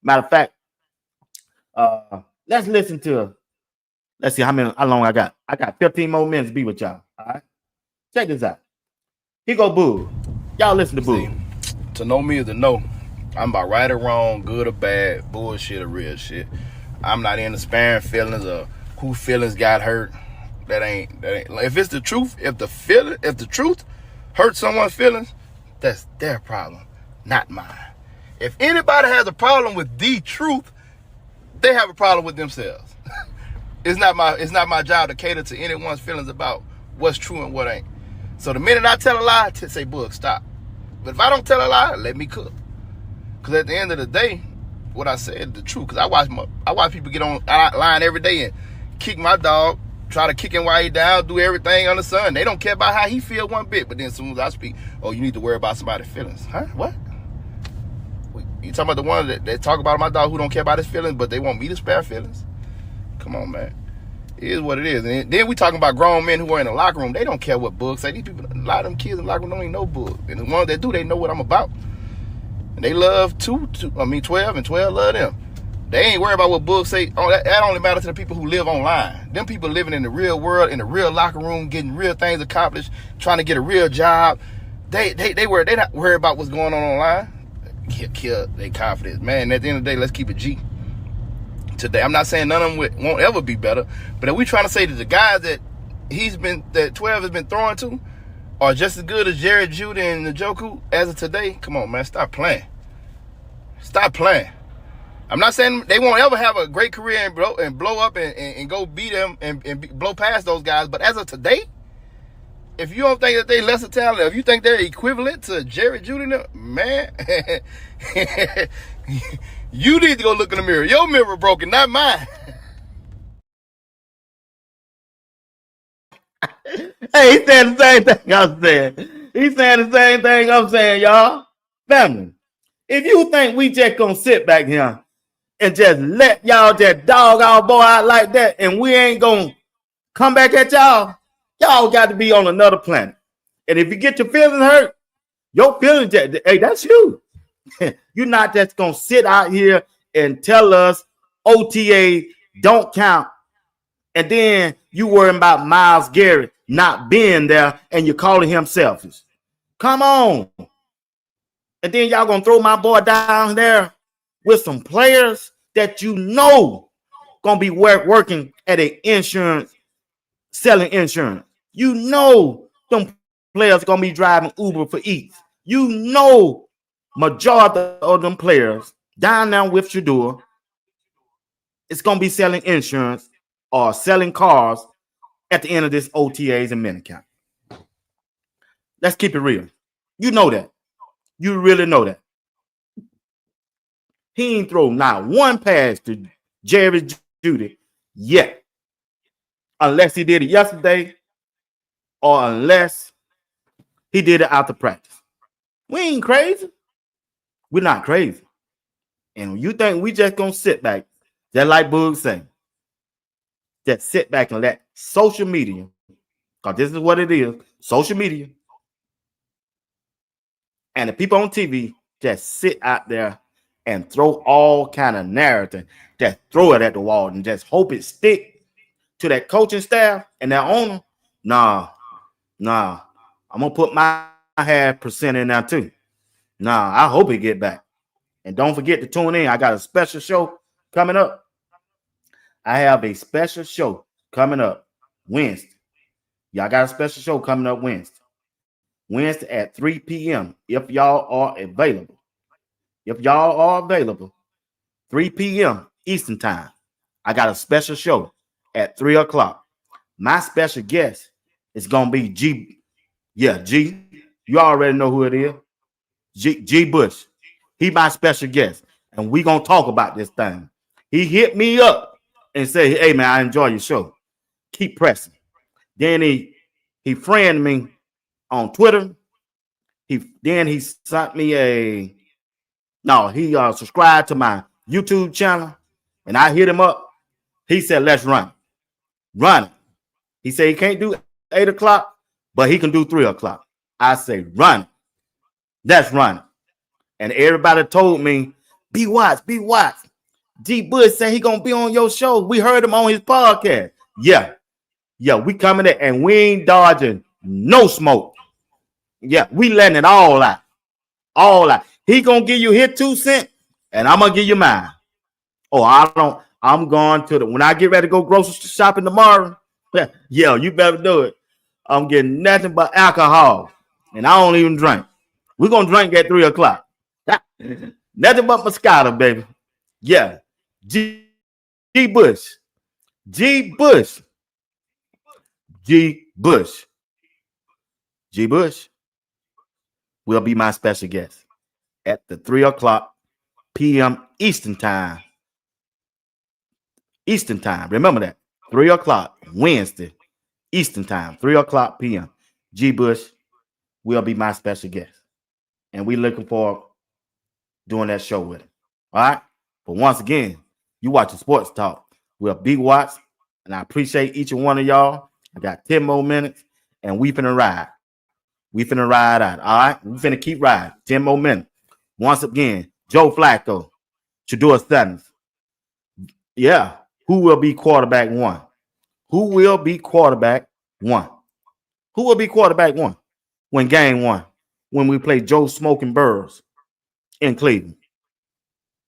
Matter of fact, let's listen to her. Let's see how long I got. I got 15 more minutes to be with y'all. All right. Check this out. Here go Boo. Y'all listen to Boo. To know me is to know. I'm about right or wrong, good or bad, bullshit or real shit. I'm not into sparing feelings or who feelings got hurt. That ain't. If it's the truth, if the truth hurts someone's feelings, that's their problem, not mine. If anybody has a problem with the truth, they have a problem with themselves. It's not my job to cater to anyone's feelings about what's true and what ain't. So the minute I tell a lie, say, Boog, stop. But if I don't tell a lie, let me cook. Because at the end of the day, what I said is the truth. Because I watch people get on line every day and kick my dog, try to kick him while he down, do everything under the sun. They don't care about how he feel one bit. But then as soon as I speak, oh, you need to worry about somebody's feelings. Huh? What? You talking about the one that talk about my dog who don't care about his feelings, but they want me to spare feelings? Come on, man. It is what it is. And then we talking about grown men who are in the locker room. They don't care what Boog say. These people, a lot of them kids in the locker room don't even know Boog. And the ones that do, they know what I'm about. And they love 12, and 12 love them. They ain't worried about what Boog say. Oh, that only matters to the people who live online. Them people living in the real world, in the real locker room, getting real things accomplished, trying to get a real job. They not worried about what's going on online. Kill their confidence. Man, at the end of the day, let's keep it G. Today, I'm not saying none of them won't ever be better, but if we trying to say that the guys that 12 has been throwing to are just as good as Jerry Judy and Njoku as of today, come on, man, stop playing. Stop playing. I'm not saying they won't ever have a great career and blow up and go beat them and blow past those guys, but as of today, if you don't think that they lesser talented, if you think they're equivalent to Jerry Judy, man, you need to go look in the mirror. Your mirror broken, not mine. Hey, he saying the same thing I'm saying. He's saying the same thing I'm saying, y'all. Family, if you think we just gonna sit back here and just let y'all just dog our boy out like that and we ain't gonna come back at y'all, y'all got to be on another planet. And if you get your feelings hurt, your feelings, hey, that's you. You're not just gonna sit out here and tell us OTA don't count, and then you worrying about Myles Garrett not being there and you're calling him selfish. Come on. And then y'all gonna throw my boy down there with some players that you know gonna be working at an insurance, selling insurance. You know them players gonna be driving Uber for Eats. You know majority of them players down there with Shedeur is gonna be selling insurance or selling cars at the end of this OTAs and minicamp. Let's keep it real. You know that. You really know that. He ain't throw not one pass to Jerry Judy yet. Unless he did it yesterday or unless he did it after practice. We ain't crazy. We're not crazy. And you think we just gonna sit back, just like Boog say, just sit back and let social media, because this is what it is, social media, and the people on TV just sit out there and throw all kind of narrative, just throw it at the wall and just hope it stick to that coaching staff and that owner. Nah. I'm gonna put my half percent in there too. Nah, I hope it get back. And don't forget to tune in. I got a special show coming up. I have a special show coming up Wednesday. Y'all got a special show coming up Wednesday. Wednesday at 3 p.m. if y'all are available. If y'all are available, 3 p.m. Eastern time. I got a special show at 3 o'clock. My special guest is going to be G. Yeah, G. You already know who it is. G Bush. He my special guest. And we going to talk about this thing. He hit me up and said, hey, man, I enjoy your show. Keep pressing. Then he friended me on Twitter. He sent me he subscribed to my YouTube channel, and I hit him up. He said, let's run it. He said he can't do 8 o'clock, but he can do 3 o'clock. I say, run it. Let's run it. And everybody told me, be watch. G Bush said he gonna be on your show. We heard him on his podcast. Yeah, we coming in and we ain't dodging no smoke. Yeah, we letting it all out. He gonna give you his 2 cents, and I'm gonna give you mine. Oh, I'm going to when I get ready to go grocery shopping tomorrow. Yeah, you better do it. I'm getting nothing but alcohol, and I don't even drink. We're gonna drink at 3 o'clock. Nothing but Moscato, baby. Yeah, G Bush will be my special guest at the 3 o'clock p.m. Eastern time. Eastern time. Remember that. 3 o'clock Wednesday Eastern time. 3 o'clock p.m. G. Bush will be my special guest. And we looking forward doing that show with him. All right. But once again, you watching Sports Talk with B. Watts, and I appreciate each and one of y'all. I got 10 more minutes, and we finna ride. We finna ride out. All right. We finna keep riding. 10 more minutes. Once again, Joe Flacco, Shedeur Sanders. Yeah. Who will be quarterback one? Who will be quarterback one? Who will be quarterback one when game one? When we play Joe Smoking Burrows in Cleveland.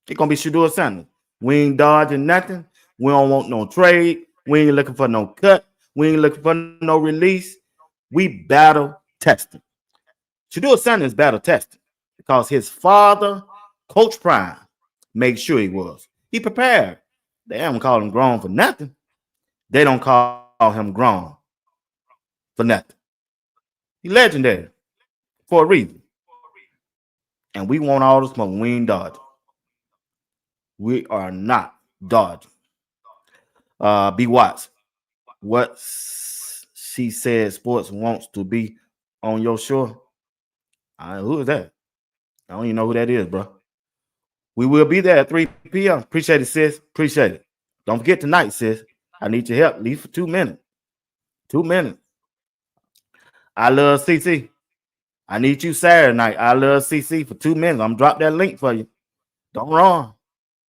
It's going to be Shedeur Sanders. We ain't dodging nothing. We don't want no trade. We ain't looking for no cut. We ain't looking for no release. We battle testing. Shedeur Sanders battle testing because his father, Coach Prime, made sure he was. He prepared. They don't call him grown for nothing. They don't call him grown for nothing. He's legendary for a reason. And we want all the smoke. We ain't dodging. We are not dodging. B. Watts, what she said sports wants to be on your show. Who is that? I don't even know who that is, bro. We will be there at 3 p.m. Appreciate it, sis. Appreciate it. Don't forget tonight, sis. I need your help. Leave for 2 minutes. 2 minutes. I love CC. I need you Saturday night. I love CC for 2 minutes. I'm drop that link for you. Don't run.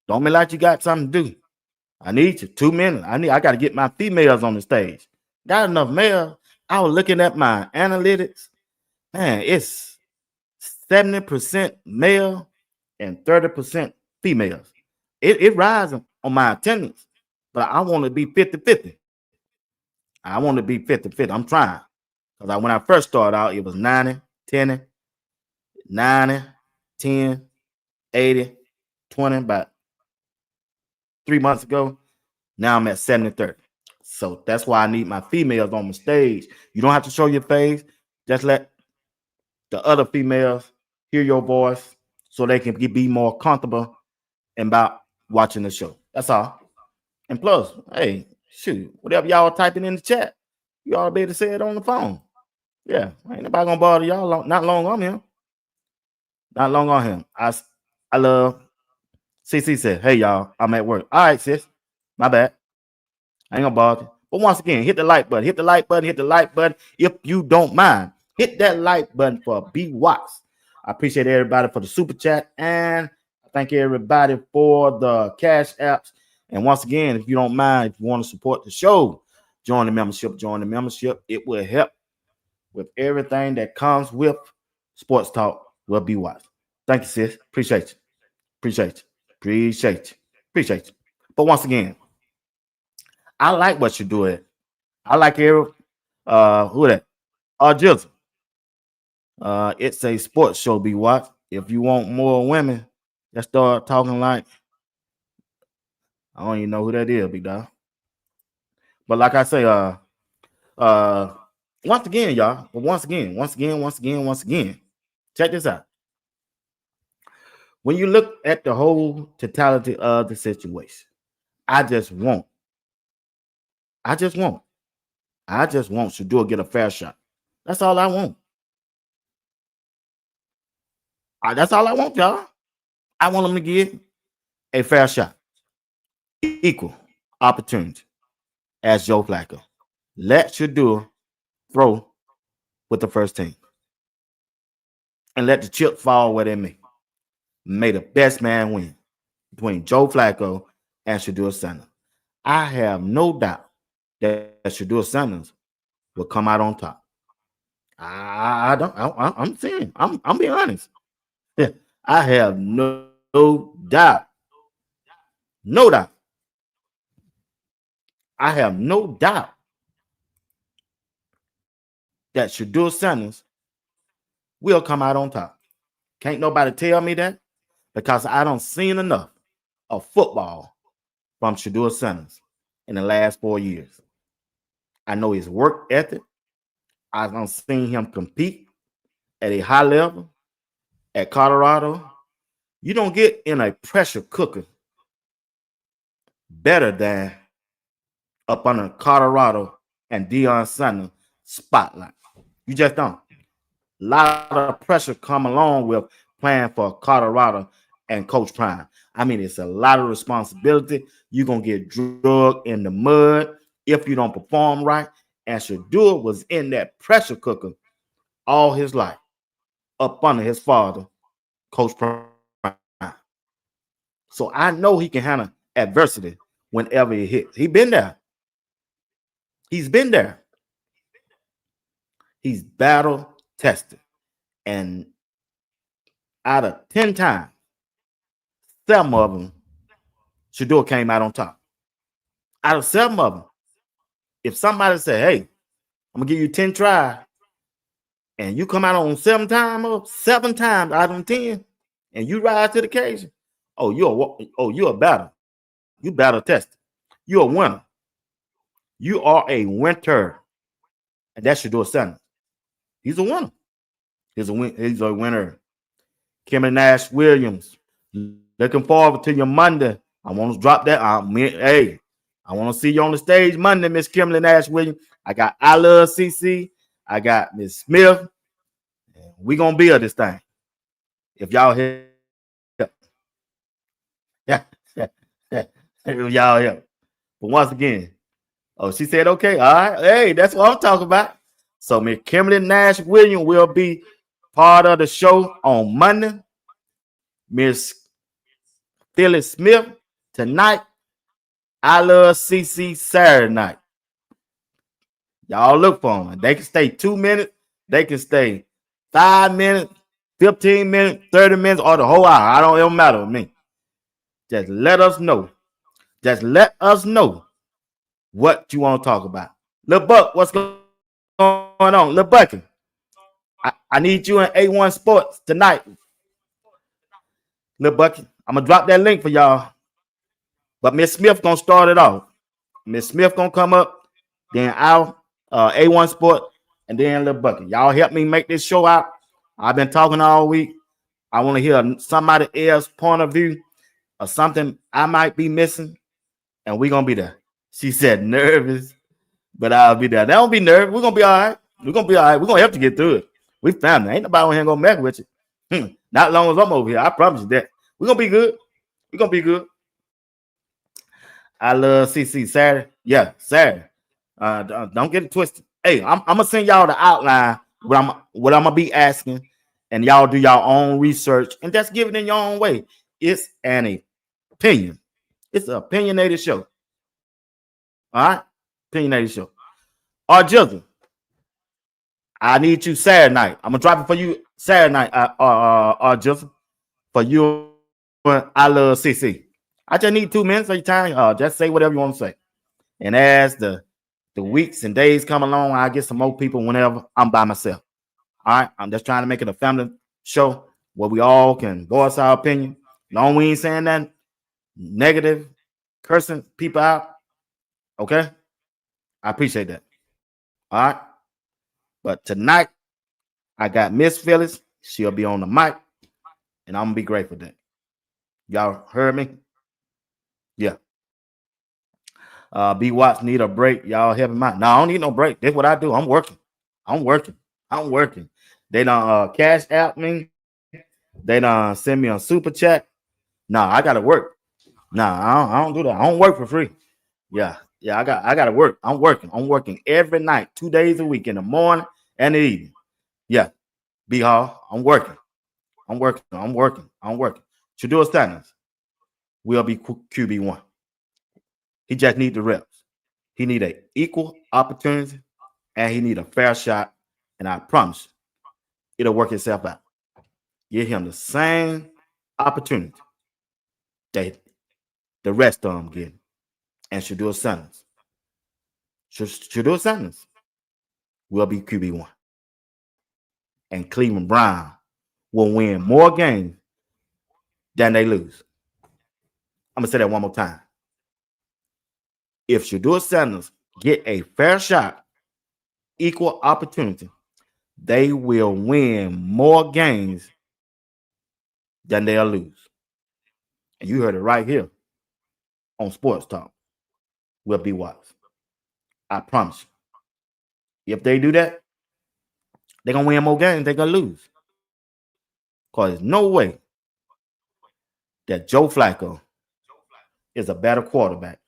Don't be like you got something to do. I need you. 2 minutes. I got to get my females on the stage. Got enough males. I was looking at my analytics. Man, it's 70% male and 30% females. It rises on my attendance, but I want to be 50-50. I want to be 50-50. I'm trying. Because when I first started out, it was 90, 10, 90, 10, 80, 20, about 3 months ago. Now I'm at 70-30. So that's why I need my females on the stage. You don't have to show your face. Just let the other females hear your voice so they can be more comfortable about watching the show. That's all. And plus, hey, shoot, whatever y'all typing in the chat, you all be able to say it on the phone. Yeah, ain't nobody gonna bother y'all not long on him. Not long on him. I love CC said, hey y'all, I'm at work. All right, sis. My bad. I ain't gonna bother. But once again, hit the like button, hit the like button, hit the like button. If you don't mind, hit that like button for B Watts. I appreciate everybody for the super chat, and thank everybody for the cash apps. And once again, if you don't mind, if you want to support the show, join the membership. Join the membership. It will help with everything that comes with Sports Talk with B Watts. Thank you, sis. Appreciate you. Appreciate you. Appreciate you. Appreciate you. But once again, I like what you're doing. I like every who that? Jizzle. It's a sports show, be watched. If you want more women, let's start talking like I don't even know who that is, big dog. But like I say, once again, y'all. But once again, check this out. When you look at the whole totality of the situation, I just want Shedeur get a fair shot. That's all I want. That's all I want, y'all. I want him to get a fair shot, equal opportunity as Joe Flacco. Let Shedeur throw with the first team and let the chip fall where they may. May the best man win between Joe Flacco and Shedeur Sanders. I have no doubt that Shedeur Sanders will come out on top. I'm saying, I'm being honest. Yeah, I have no doubt. No doubt. I have no doubt that Shedeur Sanders will come out on top. Can't nobody tell me that because I don't seen enough of football from Shedeur Sanders in the last 4 years. I know his work ethic. I don't seen him compete at a high level at Colorado, You don't get in a pressure cooker better than up under Colorado and Deion Sanders spotlight. You just don't. A lot of pressure come along with playing for Colorado and Coach Prime. I mean, it's a lot of responsibility. You're going to get drugged in the mud if you don't perform right. And Shedeur was in that pressure cooker all his life, up under his father, Coach Prime. So I know he can handle adversity whenever it hits. He's been there. He's been there. He's battle tested. And out of 10 times, 7 of them, Shedeur came out on top. Out of 7 of them, if somebody said, hey, I'm going to give you 10 tries, and you come out on 7 times out of 10, and you rise to the occasion, you're a battle. You battle tested. You're a winner. You are a winner. And that's Shedeur Sanders. He's a winner. He's a winner. Kimmy Nash Williams. Looking forward to your Monday. I want to drop that. I want to see you on the stage Monday, Miss Kimberly Nash Williams. I got I Love CC. I got Miss Smith. We gonna build this thing. If y'all help. Yeah. If y'all help. But once again, she said okay. All right. Hey, that's what I'm talking about. So Miss Kimberly Nash Williams will be part of the show on Monday. Miss Phyllis Smith tonight. I Love CC Saturday night. Y'all look for them. They can stay 2 minutes. They can stay 5 minutes, 15 minutes, 30 minutes, or the whole hour. I don't even matter with me. Just let us know. Just let us know what you want to talk about. Lil Buck, what's going on? Lil Bucky, I need you in A1 Sports tonight. Lil Bucky, I'm going to drop that link for y'all. But Miss Smith going to start it off. Miss Smith going to come up. Then I'll A1 Sport, and then Lil Bucky. Y'all help me make this show out. I've been talking all week. I want to hear somebody else's point of view or something I might be missing, and we're going to be there. She said nervous, but I'll be there. Don't be nervous. We're going to be all right. We're going to be all right. We're going to help you get through it. We family. Ain't nobody on here going to mess with you. Not long as I'm over here. I promise you that. We're going to be good. We're going to be good. I Love CC Saturday. Yeah, Saturday. Don't get it twisted. Hey, I'm gonna send y'all the outline what I'm gonna be asking, and y'all do your own research and just give it in your own way. It's an opinion. It's an opinionated show. All right, opinionated show. Jizzle, I need you Saturday night. I'm gonna drop it for you Saturday night. Jizzle, for you. I Love CC. I just need 2 minutes of your time. Just say whatever you want to say, and as the weeks and days come along, I get some more people whenever I'm by myself. All right. I'm just trying to make it a family show where we all can voice our opinion. Long we ain't saying that negative, cursing people out. Okay. I appreciate that. All right. But tonight, I got Miss Phyllis. She'll be on the mic, and I'm going to be grateful for that. Y'all heard me? Yeah. B Watts need a break. Y'all help him out. No, I don't need no break. That's what I do. I'm working. They done cash out me. They done send me a super chat. No, I gotta work. No, I don't do that. I don't work for free. Yeah, I gotta work. I'm working every night, 2 days a week, in the morning and the evening. Yeah, B Hall. I'm working. Shedeur Sanders will be QB1. He just need the reps. He need an equal opportunity, and he need a fair shot. And I promise it'll work itself out. Give him the same opportunity that the rest of them get. And Shedeur Sanders will be QB1. And Cleveland Brown will win more games than they lose. I'm going to say that one more time. If Shedeur Sanders get a fair shot, equal opportunity, they will win more games than they'll lose. And you heard it right here on Sports Talk with B. Watts. I promise you. If they do that, they're going to win more games. They're going to lose. Because there's no way that Joe Flacco is a better quarterback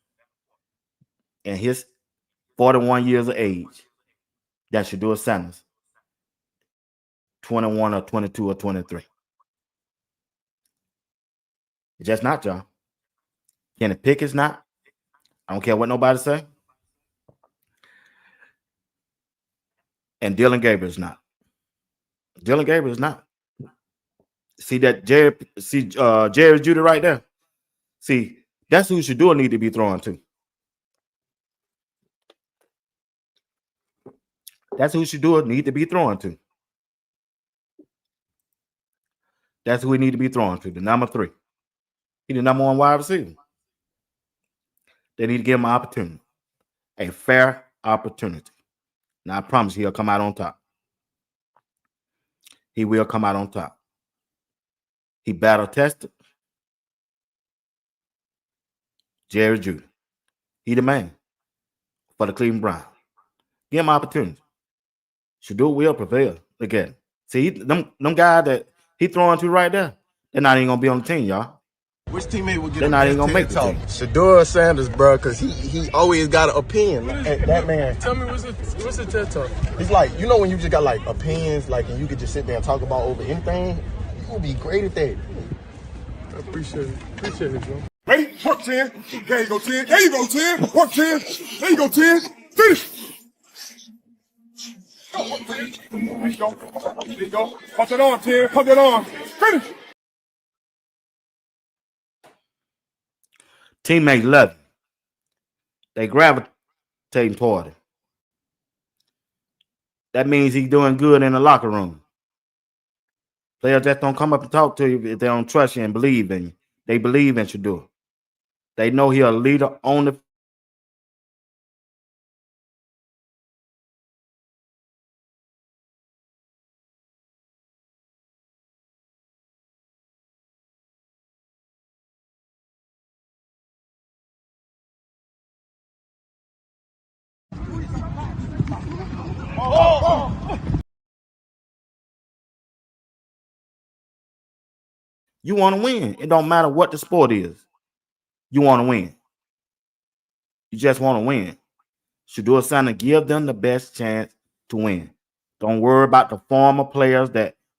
in his 41 years of age than Shedeur Sanders, 21 or 22 or 23. It's just not, y'all. Kenny Pickett's not. I don't care what nobody say. And Dylan Gabriel's not. Dylan Gabriel's not. See that Jerry Judy right there? See, that's who Shedeur need to be throwing to. That's who Shedeur need to be throwing to. That's who we need to be throwing to, the number 3. He's the number 1 wide receiver. They need to give him an opportunity, a fair opportunity. Now, I promise he'll come out on top. He will come out on top. He battle tested. Jerry Judy. He the man for the Cleveland Browns. Give him an opportunity. Shedeur will prevail again. See, them guys that he throwing to right there, they're not even going to be on the team, y'all. Which teammate would get They're not even going to make the team. Shedeur Sanders, bro, because he always got an opinion. That man. Tell me what's the TED Talk? He's like, you know when you just got like opinions, like, and you could just sit there and talk about over anything? You will be great at that. I appreciate it, bro. Ready? Work 10. There you go, 10. There you go, 10. Work 10. There you go, 10. Finish. Go, work 10. There you go. There you go. Pump that arm, 10. Pump that arm. Finish. Teammates love him. They gravitating toward him. That means he's doing good in the locker room. Players just don't come up and talk to you if they don't trust you and believe in you. They believe in Shedeur. They know he's a leader on the You want to win. It don't matter what the sport is. You want to win. You just want to win. Shedeur Sanders give them the best chance to win. Don't worry about the former players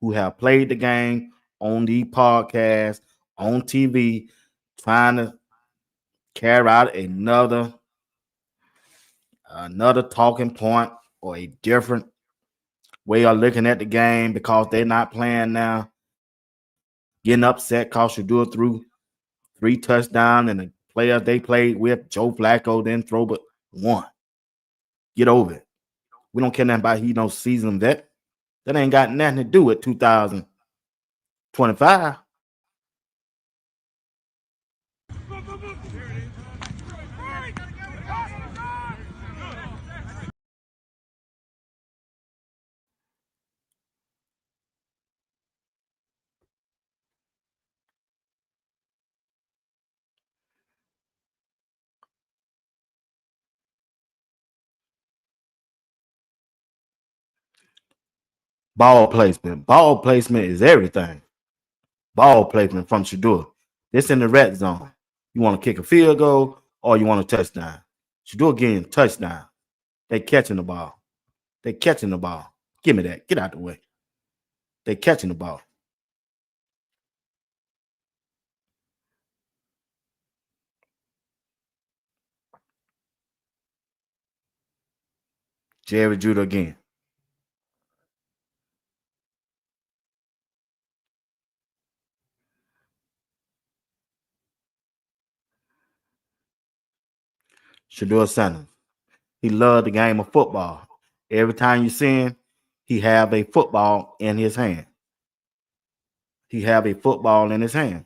who have played the game on the podcast, on TV, trying to carry out another talking point or a different way of looking at the game because they're not playing now. Getting upset because Shedeur threw 3 touchdowns and the players they played with, Joe Flacco, didn't throw but 1. Get over it. We don't care nothing about he no seasoned vet. That ain't got nothing to do with 2025. Ball placement. Ball placement is everything. Ball placement from Shedeur. This in the red zone. You want to kick a field goal or you want a touchdown. Shedeur getting touchdown. They catching the ball. They catching the ball. Give me that. Get out the way. They catching the ball. Jerry Judy again. Shedeur Sanders. He loved the game of football. Every time you see him, he have a football in his hand. He have a football in his hand.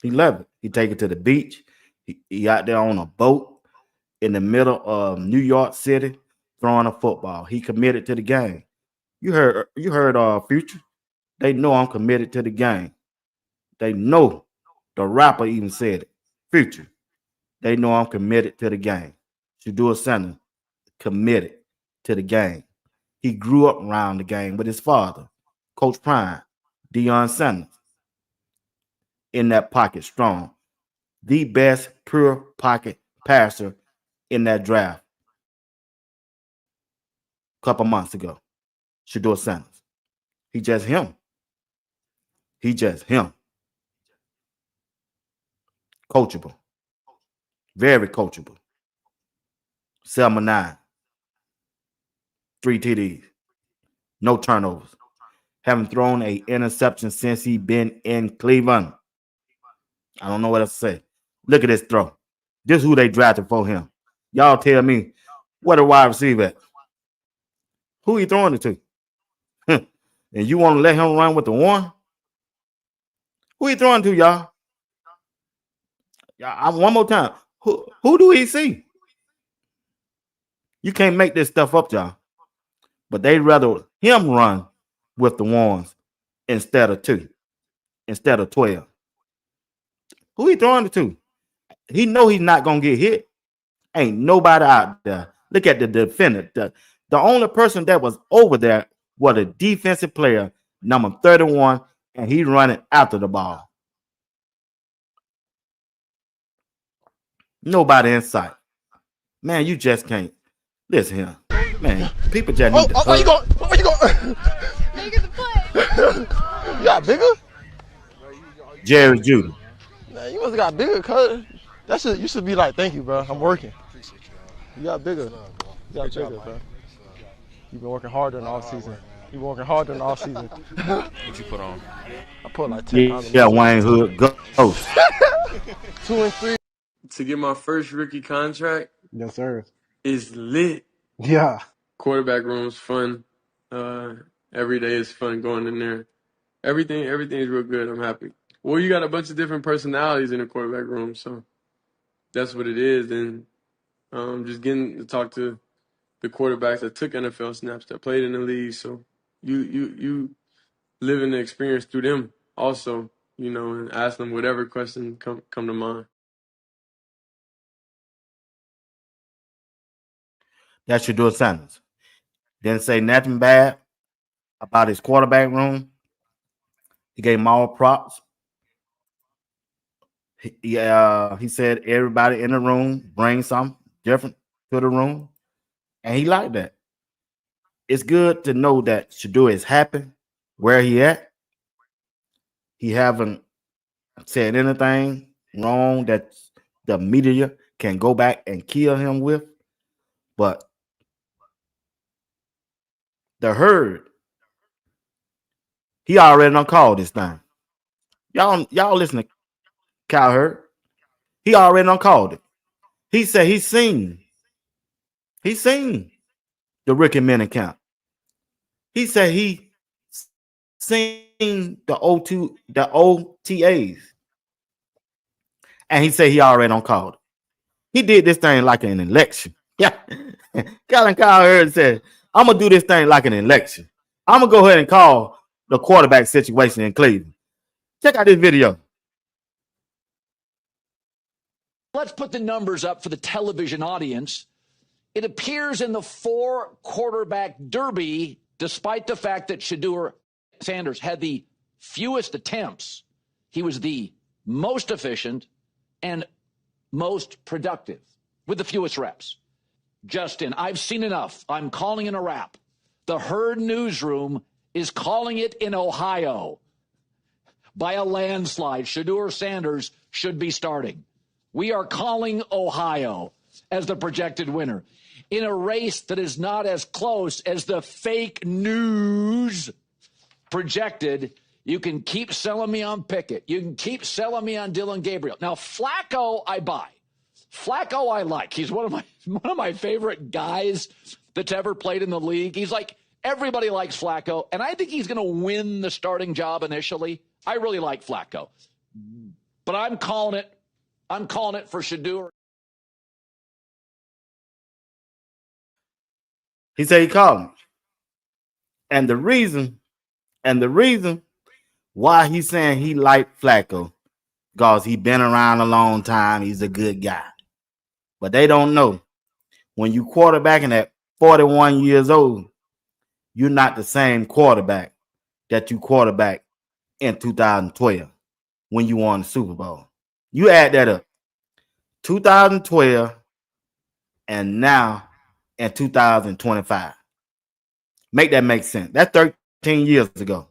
He love it. He take it to the beach. He out there on a boat in the middle of New York City throwing a football. He committed to the game. You heard Future. They know I'm committed to the game. They know The rapper even said it. Future. They know I'm committed to the game. Shedeur Sanders, committed to the game. He grew up around the game with his father, Coach Prime, Deion Sanders, in that pocket strong. The best pure pocket passer in that draft a couple months ago. Shedeur Sanders. He just him. He just him. Coachable. Very coachable. 7-9. 3 TDs. No turnovers. Haven't thrown an interception since he been in Cleveland. I don't know what else to say. Look at this throw. This is who they drafted for him. Y'all tell me what a wide receiver at. Who he throwing it to? And you want to let him run with the one? Who he throwing to, y'all? One more time. Who do he see? You can't make this stuff up, y'all. But they'd rather him run with the ones instead of 2, instead of 12. Who he throwing it to? He know he's not going to get hit. Ain't nobody out there. Look at the defender. The only person that was over there was a defensive player, number 31, and he running after the ball. Nobody in sight. Man, you just can't. Listen here. Man, people just need to. Where you going? Where you going? You got bigger? Jerry Judy. Man, you must have got bigger, cuz. That shit, you should be like, thank you, bro. I'm working. You got bigger. You got bigger, bro. You've been working hard during the off season. You've been working hard during the off season. What you put on? I put like 10 pounds. Yeah, Wayne Hood. Ghost. 2 and 3. To get my first rookie contract, Yes, sir. is lit. Yeah. Quarterback room's fun. Every day is fun going in there. Everything is real good. I'm happy. Well, you got a bunch of different personalities in the quarterback room, so that's what it is. And just getting to talk to the quarterbacks that took NFL snaps, that played in the league. So you live in the experience through them also, and ask them whatever question come to mind. That's Shedeur Sanders. Didn't say nothing bad about his quarterback room. He gave him all props. He said everybody in the room bring something different to the room, and he liked that. It's good to know that Shedeur is happy where he at. He haven't said anything wrong that the media can go back and kill him with, but the herd, he already done called this thing. Y'all listen to Kyle Hurd. He already done called it. He said he's seen the Ricky Minnie count. He said he seen the OTAs. And he said he already done called it. He did this thing like an election. Yeah. Kyle Hurd said, I'm going to do this thing like an election. I'm going to go ahead and call the quarterback situation in Cleveland. Check out this video. Let's put the numbers up for the television audience. It appears in the 4-quarterback derby, despite the fact that Shedeur Sanders had the fewest attempts, he was the most efficient and most productive with the fewest reps. Justin, I've seen enough. I'm calling in a wrap. The Herd newsroom is calling it in Ohio. By a landslide, Shedeur Sanders should be starting. We are calling Ohio as the projected winner in a race that is not as close as the fake news projected. You can keep selling me on Pickett. You can keep selling me on Dylan Gabriel. Now, FLACCO, I buy. FLACCO, I like. He's one of my favorite guys that's ever played in the league. He's like, everybody likes FLACCO, and I think he's going to win the starting job initially. I really like FLACCO. But I'm calling it. I'm calling it for Shedeur. He said he called him. And the reason why he's saying he liked FLACCO because he been around a long time. He's a good guy. But they don't know when you quarterbacking at 41 years old, you're not the same quarterback that you quarterback in 2012 when you won the Super Bowl. You add that up. 2012 and now in 2025. Make that make sense. That's 13 years ago.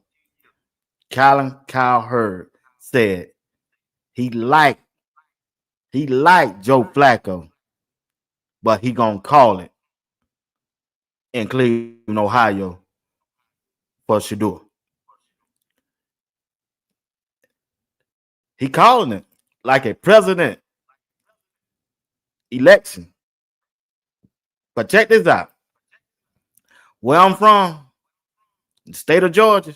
Kyle Hurd said he liked Joe Flacco, but he gonna call it in Cleveland, Ohio for Shedeur. He calling it like a president election. But check this out. Where I'm from, the state of Georgia,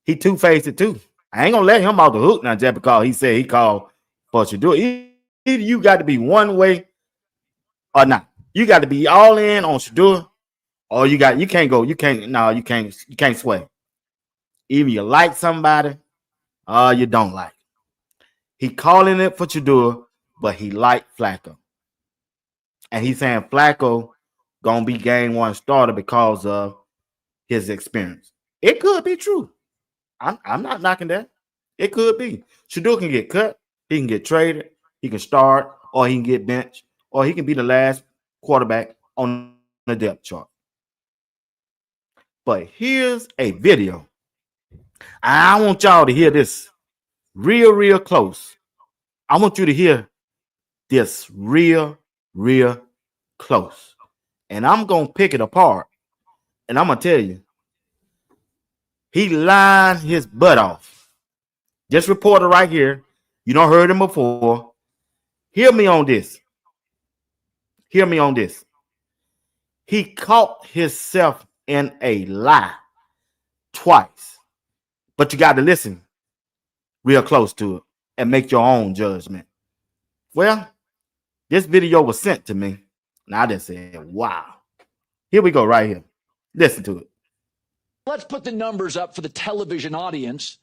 he two-faced it too. I ain't gonna let him off the hook now just because he said he called for Shedeur. Either you got to be one way or not. You got to be all in on Shedeur, or you can't sway. Either you like somebody or you don't like. He calling it for Shedeur, but he liked Flacco. And he's saying Flacco gonna be game one starter because of his experience. It could be true. I'm not knocking that. It could be. Shedeur can get cut, he can get traded, he can start, or he can get benched, or he can be the last quarterback on the depth chart. But here's a video. I want y'all to hear this real close. I want you to hear this real close. And I'm going to pick it apart. And I'm going to tell you, he lined his butt off. This reporter right here, you don't heard him before. Hear me on this. Hear me on this. He caught himself in a lie twice. But you got to listen real close to it and make your own judgment. Well, this video was sent to me. And I just said, wow. Here we go right here. Listen to it. Let's put the numbers up for the television audience.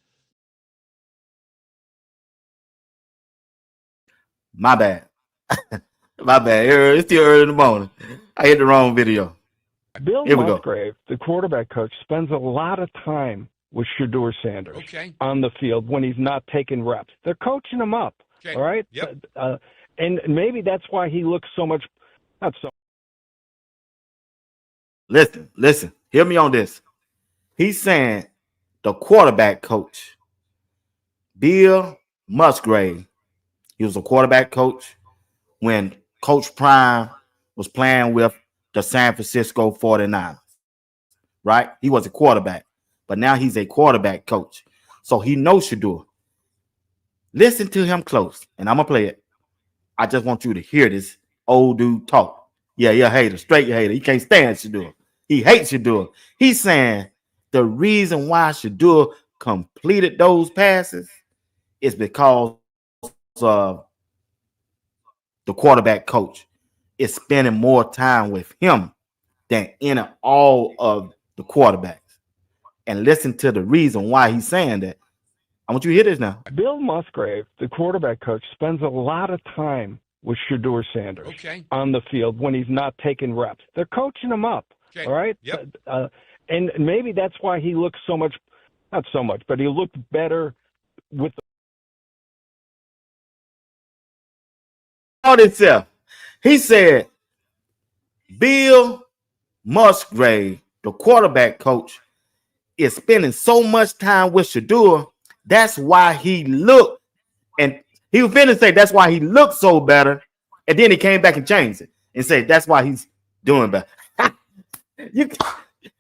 My bad. My bad. It's still early in the morning. I hit the wrong video. Bill Here we go. Musgrave, the quarterback coach, spends a lot of time with Shedeur Sanders on the field when he's not taking reps. They're coaching him up, all right? Yep. And maybe that's why he looks so much, not so. Listen. Hear me on this. He's saying the quarterback coach, Bill Musgrave, he was a quarterback coach when Coach Prime was playing with the San Francisco 49ers, right? He was a quarterback, but now he's a quarterback coach. So he knows Shedeur. Listen to him close, and I'm going to play it. I just want you to hear this old dude talk. Yeah, you're a hater, straight hater. He can't stand Shedeur. He hates Shedeur. He's saying the reason why Shedeur completed those passes is because of the quarterback coach is spending more time with him than in all of the quarterbacks. And listen to the reason why he's saying that. I want you to hear this now. Bill Musgrave, the quarterback coach, spends a lot of time with Shedeur Sanders on the field when he's not taking reps. They're coaching him up, all right? Yep. And maybe that's why he looks so much, not so much, but he looked better with the Himself. He said, Bill Musgrave, the quarterback coach, is spending so much time with Shedeur. That's why he looked, and he was finna say that's why he looked so better. And then he came back and changed it and said that's why he's doing better. He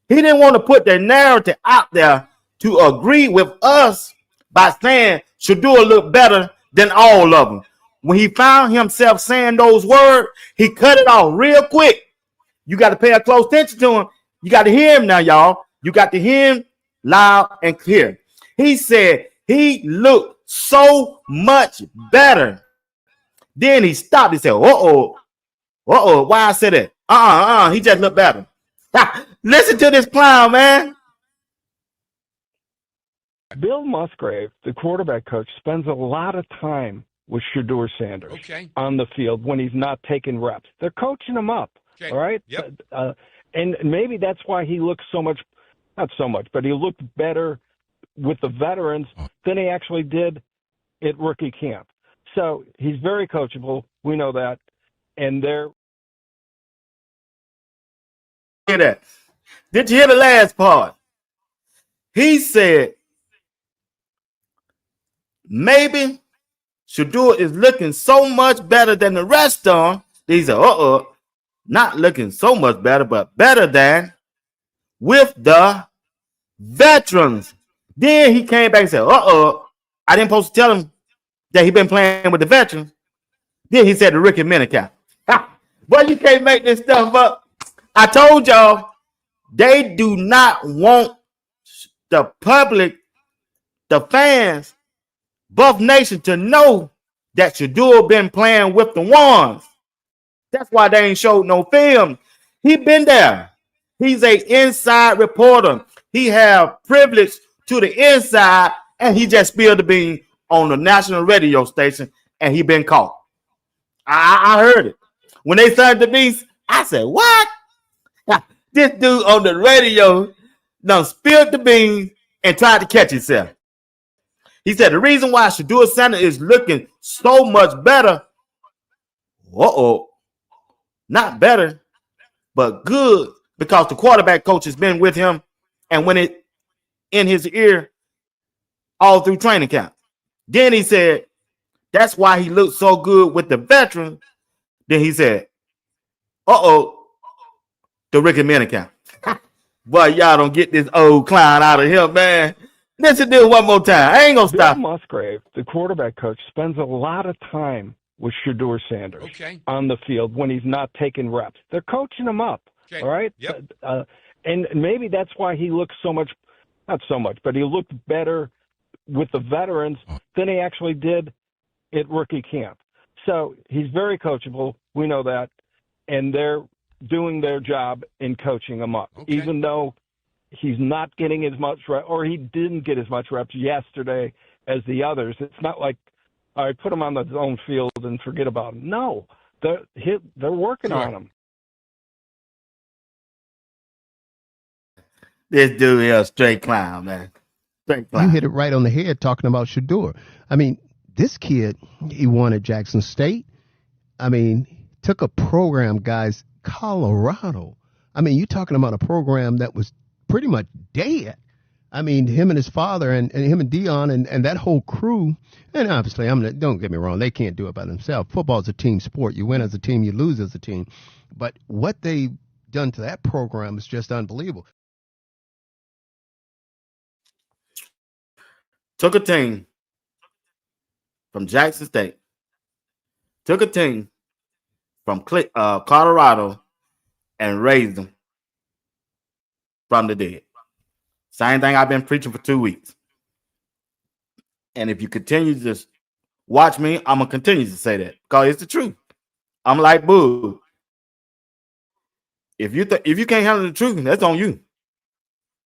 didn't want to put the narrative out there to agree with us by saying Shedeur looked better than all of them. When he found himself saying those words, he cut it off real quick. You got to pay a close attention to him. You got to hear him now, y'all. You got to hear him loud and clear. He said he looked so much better. Then he stopped. He said, why I said that? He just looked better. Listen to this clown, man. Bill Musgrave, the quarterback coach, spends a lot of time with Shedeur Sanders on the field when he's not taking reps. They're coaching him up, all right? Yep. And maybe that's why he looks so much, not so much, but he looked better with the veterans than he actually did at rookie camp. So he's very coachable. We know that. And they're. Hear that? Did you hear the last part? He said, maybe Shedeur is looking so much better than the rest of them. He said, not looking so much better, but better than with the veterans. Then he came back and said, I didn't supposed to tell him that he been playing with the veterans. Then he said the rookie minicamp. Boy, you can't make this stuff up. I told y'all, they do not want the public, the fans, Buff Nation to know that Shedeur been playing with the ones. That's why they ain't showed no film. He been there. He's a inside reporter. He have privilege to the inside, and he just spilled the bean on the national radio station, and he been caught. I heard it. When they started the beast, I said, what? This dude on the radio done spilled the beans and tried to catch himself. He said the reason why Shedeur Sanders is looking so much better, not better, but good, because the quarterback coach has been with him and went it in his ear all through training camp. Then he said that's why he looked so good with the veterans. Then he said, the rookie minicamp. Boy, y'all don't get this old clown out of here, man. Listen to it one more time. I ain't gonna stop. Bill Musgrave, the quarterback coach, spends a lot of time with Shedeur Sanders on the field when he's not taking reps. They're coaching him up, all right? Yep. And maybe that's why he looks so much, not so much, but he looked better with the veterans than he actually did at rookie camp. So he's very coachable. We know that. And they're doing their job in coaching him up, even though he's not getting as much reps, or he didn't get as much reps yesterday as the others. It's not like, all right, put him on the zone field and forget about him. No, they're working on him. This dude is a straight clown, man. Straight clown. You hit it right on the head talking about Shedeur. I mean, this kid, he won at Jackson State. I mean, took a program, guys, Colorado. I mean, you're talking about a program that was pretty much dead. I mean, him and his father and him and Dion and that whole crew. And obviously, don't get me wrong, they can't do it by themselves. Football is a team sport. You win as a team, you lose as a team. But what they've done to that program is just unbelievable. Took a team from Jackson State. Took a team from Colorado and raised them from the dead. Same thing I've been preaching for 2 weeks. And if you continue to just watch me, I'm going to continue to say that because it's the truth. I'm like, boo. If you can't handle the truth, that's on you.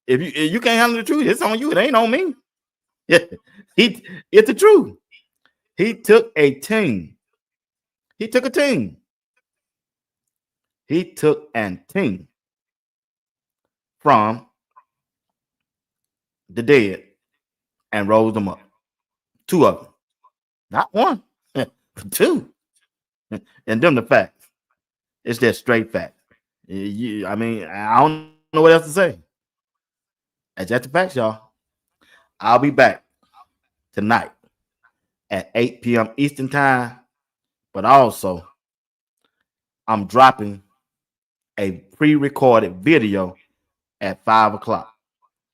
If you can't handle the truth, it's on you. It ain't on me. Yeah, it's the truth. He took a team. He took a team. He took a team from the dead and rose them up. 2 of them. Not one. 2. And them the facts. It's just straight facts. I mean, I don't know what else to say. That's just the facts, y'all. I'll be back tonight at 8 p.m. Eastern Time. But also, I'm dropping a pre-recorded video at 5 o'clock.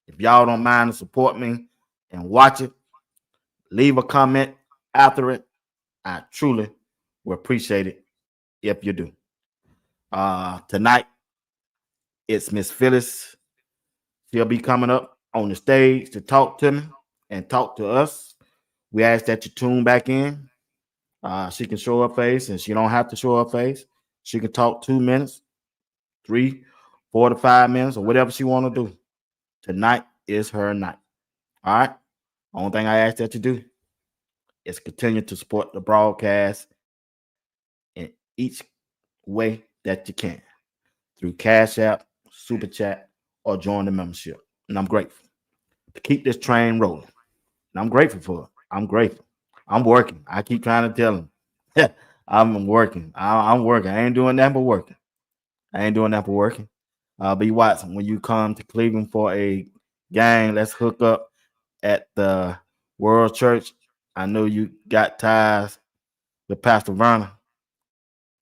If y'all don't mind to support me and watch it, leave a comment after it. I truly will appreciate it if you do. Tonight, it's Miss Phyllis. She'll be coming up on the stage to talk to me and talk to us. We ask that you tune back in. She can show her face, and she don't have to show her face. She can talk 2 minutes, 3, 4 to 5 minutes, or whatever she want to do. Tonight is her night. All right? Only thing I ask that you do is continue to support the broadcast in each way that you can through Cash App, Super Chat, or join the membership. And I'm grateful to keep this train rolling. And I'm grateful for it. I'm grateful. I'm working. I keep trying to tell them. I'm working. I'm working. I ain't doing that but working. I ain't doing that but working. B. Watson, when you come to Cleveland for a gang, let's hook up at the World Church. I know you got ties with Pastor Verner.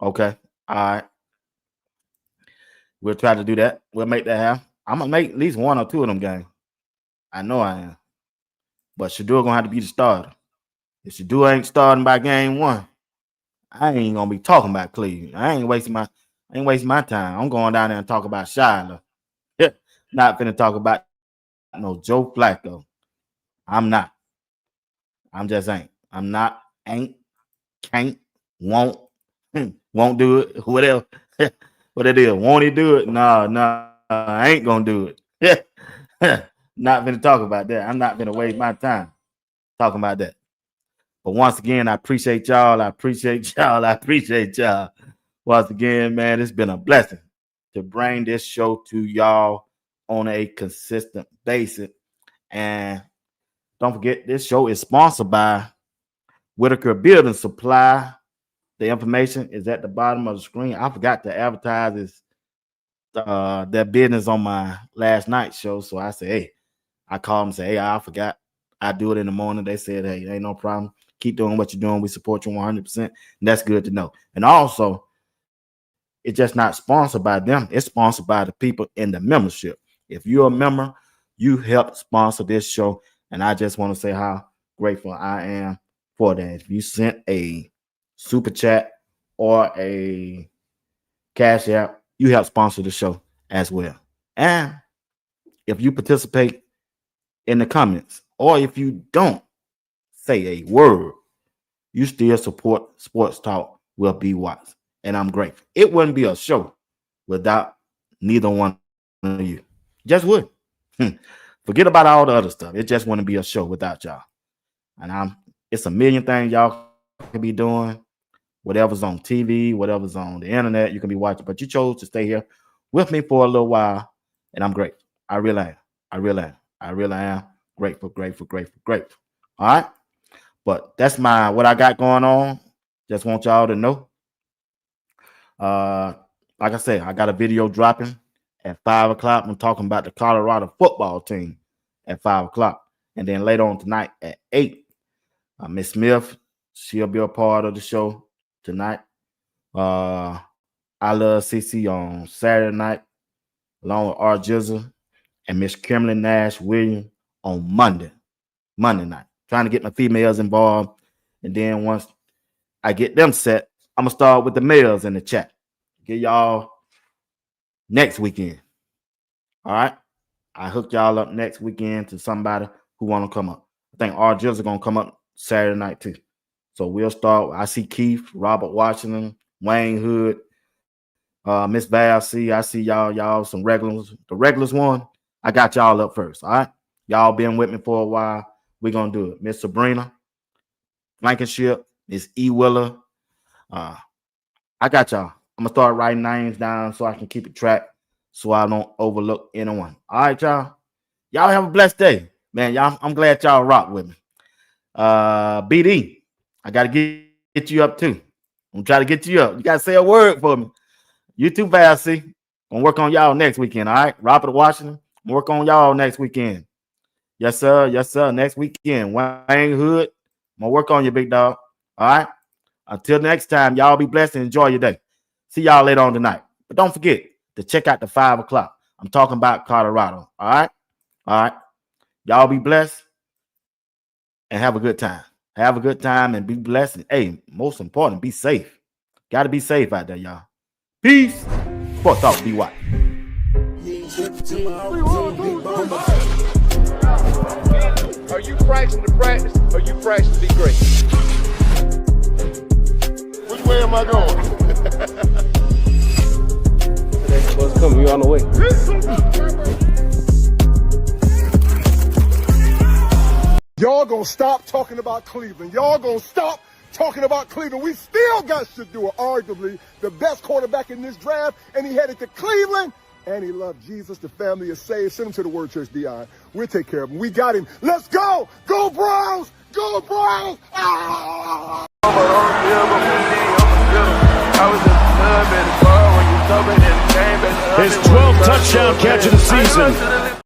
Okay. All right. We'll try to do that. We'll make that happen. I'm going to make at least one or two of them games. I know I am. But Shedeur gonna have to be the starter. If Shedeur ain't starting by game one, I ain't gonna be talking about Cleveland. I ain't wasting my time. I'm going down there and talk about Shiloh. Not finna talk about no Joe Flacco. I'm not. I'm just ain't. I'm not. Ain't. Can't. Won't. Won't do it. Whatever. What it is. Won't he do it? No. I ain't gonna do it. Not gonna talk about that. I'm not gonna waste my time talking about that. But once again, I appreciate y'all. I appreciate y'all. Once again, man, it's been a blessing to bring this show to y'all on a consistent basis. And don't forget, this show is sponsored by Whitaker Building Supply. The information is at the bottom of the screen. I forgot to advertise their business on my last night show. So I said, hey, I called them and said, hey, I forgot. I do it in the morning. They said, hey, ain't no problem. Keep doing what you're doing. We support you 100%. And that's good to know. And also, it's just not sponsored by them. It's sponsored by the people in the membership. If you're a member, you help sponsor this show. And I just want to say how grateful I am for that. If you sent a super chat or a Cash App, you help sponsor the show as well. And if you participate in the comments, or if you don't say a word, you still support Sports Talk with B. Watts. And I'm grateful. It wouldn't be a show without neither one of you. Just would. Forget about all the other stuff. It just wouldn't be a show without y'all. And it's a million things y'all can be doing. Whatever's on TV, whatever's on the internet, you can be watching. But you chose to stay here with me for a little while. And I'm grateful. I really am. Grateful. All right. But that's what I got going on. Just want y'all to know. Like I said, I got a video dropping at 5 o'clock. I'm talking about the Colorado football team at 5 o'clock. And then later on tonight at 8, Miss Smith, she'll be a part of the show tonight. I Love CC on Saturday night, along with R. Jizzle and Miss Kimberly Nash Williams on Monday night. Trying to get my females involved. And then once I get them set, I'm going to start with the males in the chat. Get y'all next weekend. All right? I hooked y'all up next weekend to somebody who want to come up. I think R. Jizzle going to come up Saturday night too. So we'll start. I see Keith, Robert Washington, Wayne Hood, Miss Val C. I see y'all some regulars. The regulars one, I got y'all up first. All right? Y'all been with me for a while. We're going to do it. Miss Sabrina, Blankenship, Miss E. Willer. I got y'all. I'm going to start writing names down so I can keep it track so I don't overlook anyone. All right, y'all. Y'all have a blessed day. Man, I'm glad y'all rock with me. BD, I got to get you up too. I'm going to try to get you up. You got to say a word for me. You too, Val C. I'm going to work on y'all next weekend, all right? Robert Washington, I'm going to work on y'all next weekend. Yes, sir. Next weekend. Wayne Hood, I'm going to work on you, big dog. All right? Until next time, y'all be blessed and enjoy your day. See y'all later on tonight. But don't forget to check out the 5 o'clock. I'm talking about Colorado. All right? Y'all be blessed and have a good time. Have a good time and be blessed. And, hey, most important, be safe. Got to be safe out there, y'all. Peace. Sports Talk, be what? Are you practicing to practice or you practicing to be great? Which way am I going? The next bus coming, you on the way. Y'all gonna stop talking about Cleveland. Y'all gonna stop talking about Cleveland. We still got Shedeur, arguably the best quarterback in this draft, and he headed to Cleveland, and he loved Jesus. The family is saved. Send him to the Word Church, Dion. We'll take care of him. We got him. Let's go! Go Browns! Go Browns! Ah! His 12th touchdown catch of the season.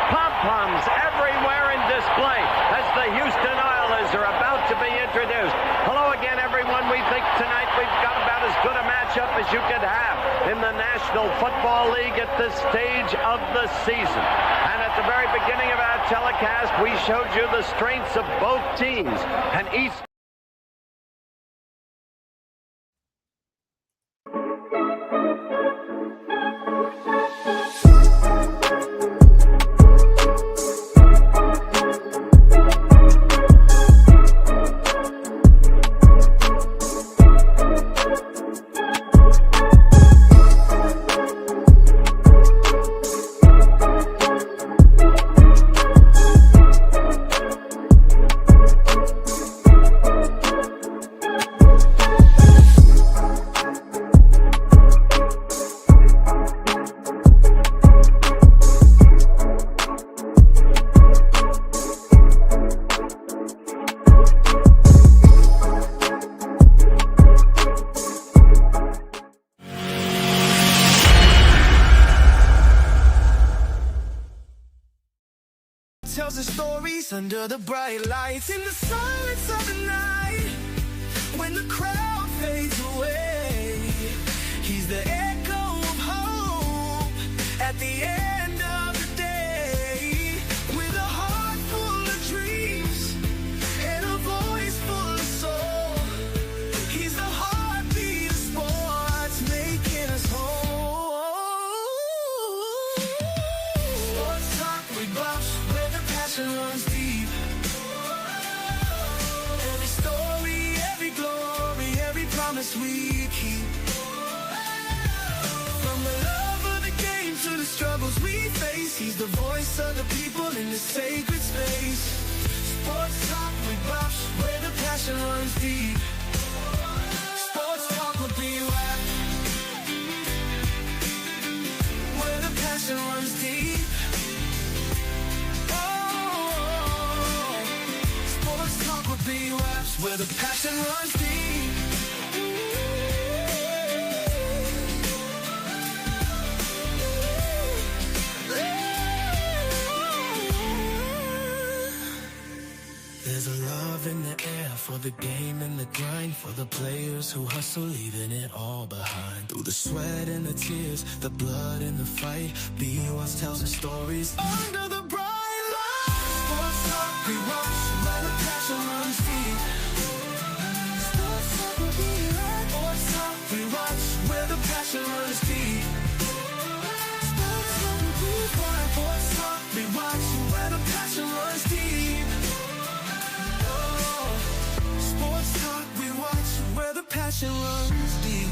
Pom-poms everywhere in display as the Houston Oilers are about to be introduced. Hello again, everyone. We think tonight we've got about as good a matchup as you could have in the National Football League at this stage of the season. And at the very beginning of our telecast, we showed you the strengths of both teams. And each tells the stories under the bright lights, in the silence of the night, when the crowd fades away. He's the echo of hope at the end of the day, with a heart full of dreams and a voice full of soul. He's the heartbeat of sports, making us whole. Sports talk with Buffs, where the passion runs deep. Every story, every glory, every promise we keep. From the love of the game to the struggles we face, he's the voice of the people in this sacred space. Sports talk with Buffs, where the passion runs deep. Sports talk with B-Wap, where the passion runs deep. B-Waps, where the passion runs deep. There's a love in the air for the game and the grind, for the players who hustle, leaving it all behind. Through the sweat and the tears, the blood and the fight, B-Waps tells the stories under the bright light. Sports talk, we watch, where the passion runs deep. Sports talk, we watch, where the passion runs deep. Sports talk, we watch, where the passion runs deep. Oh, sports talk, we watch, where the passion runs deep.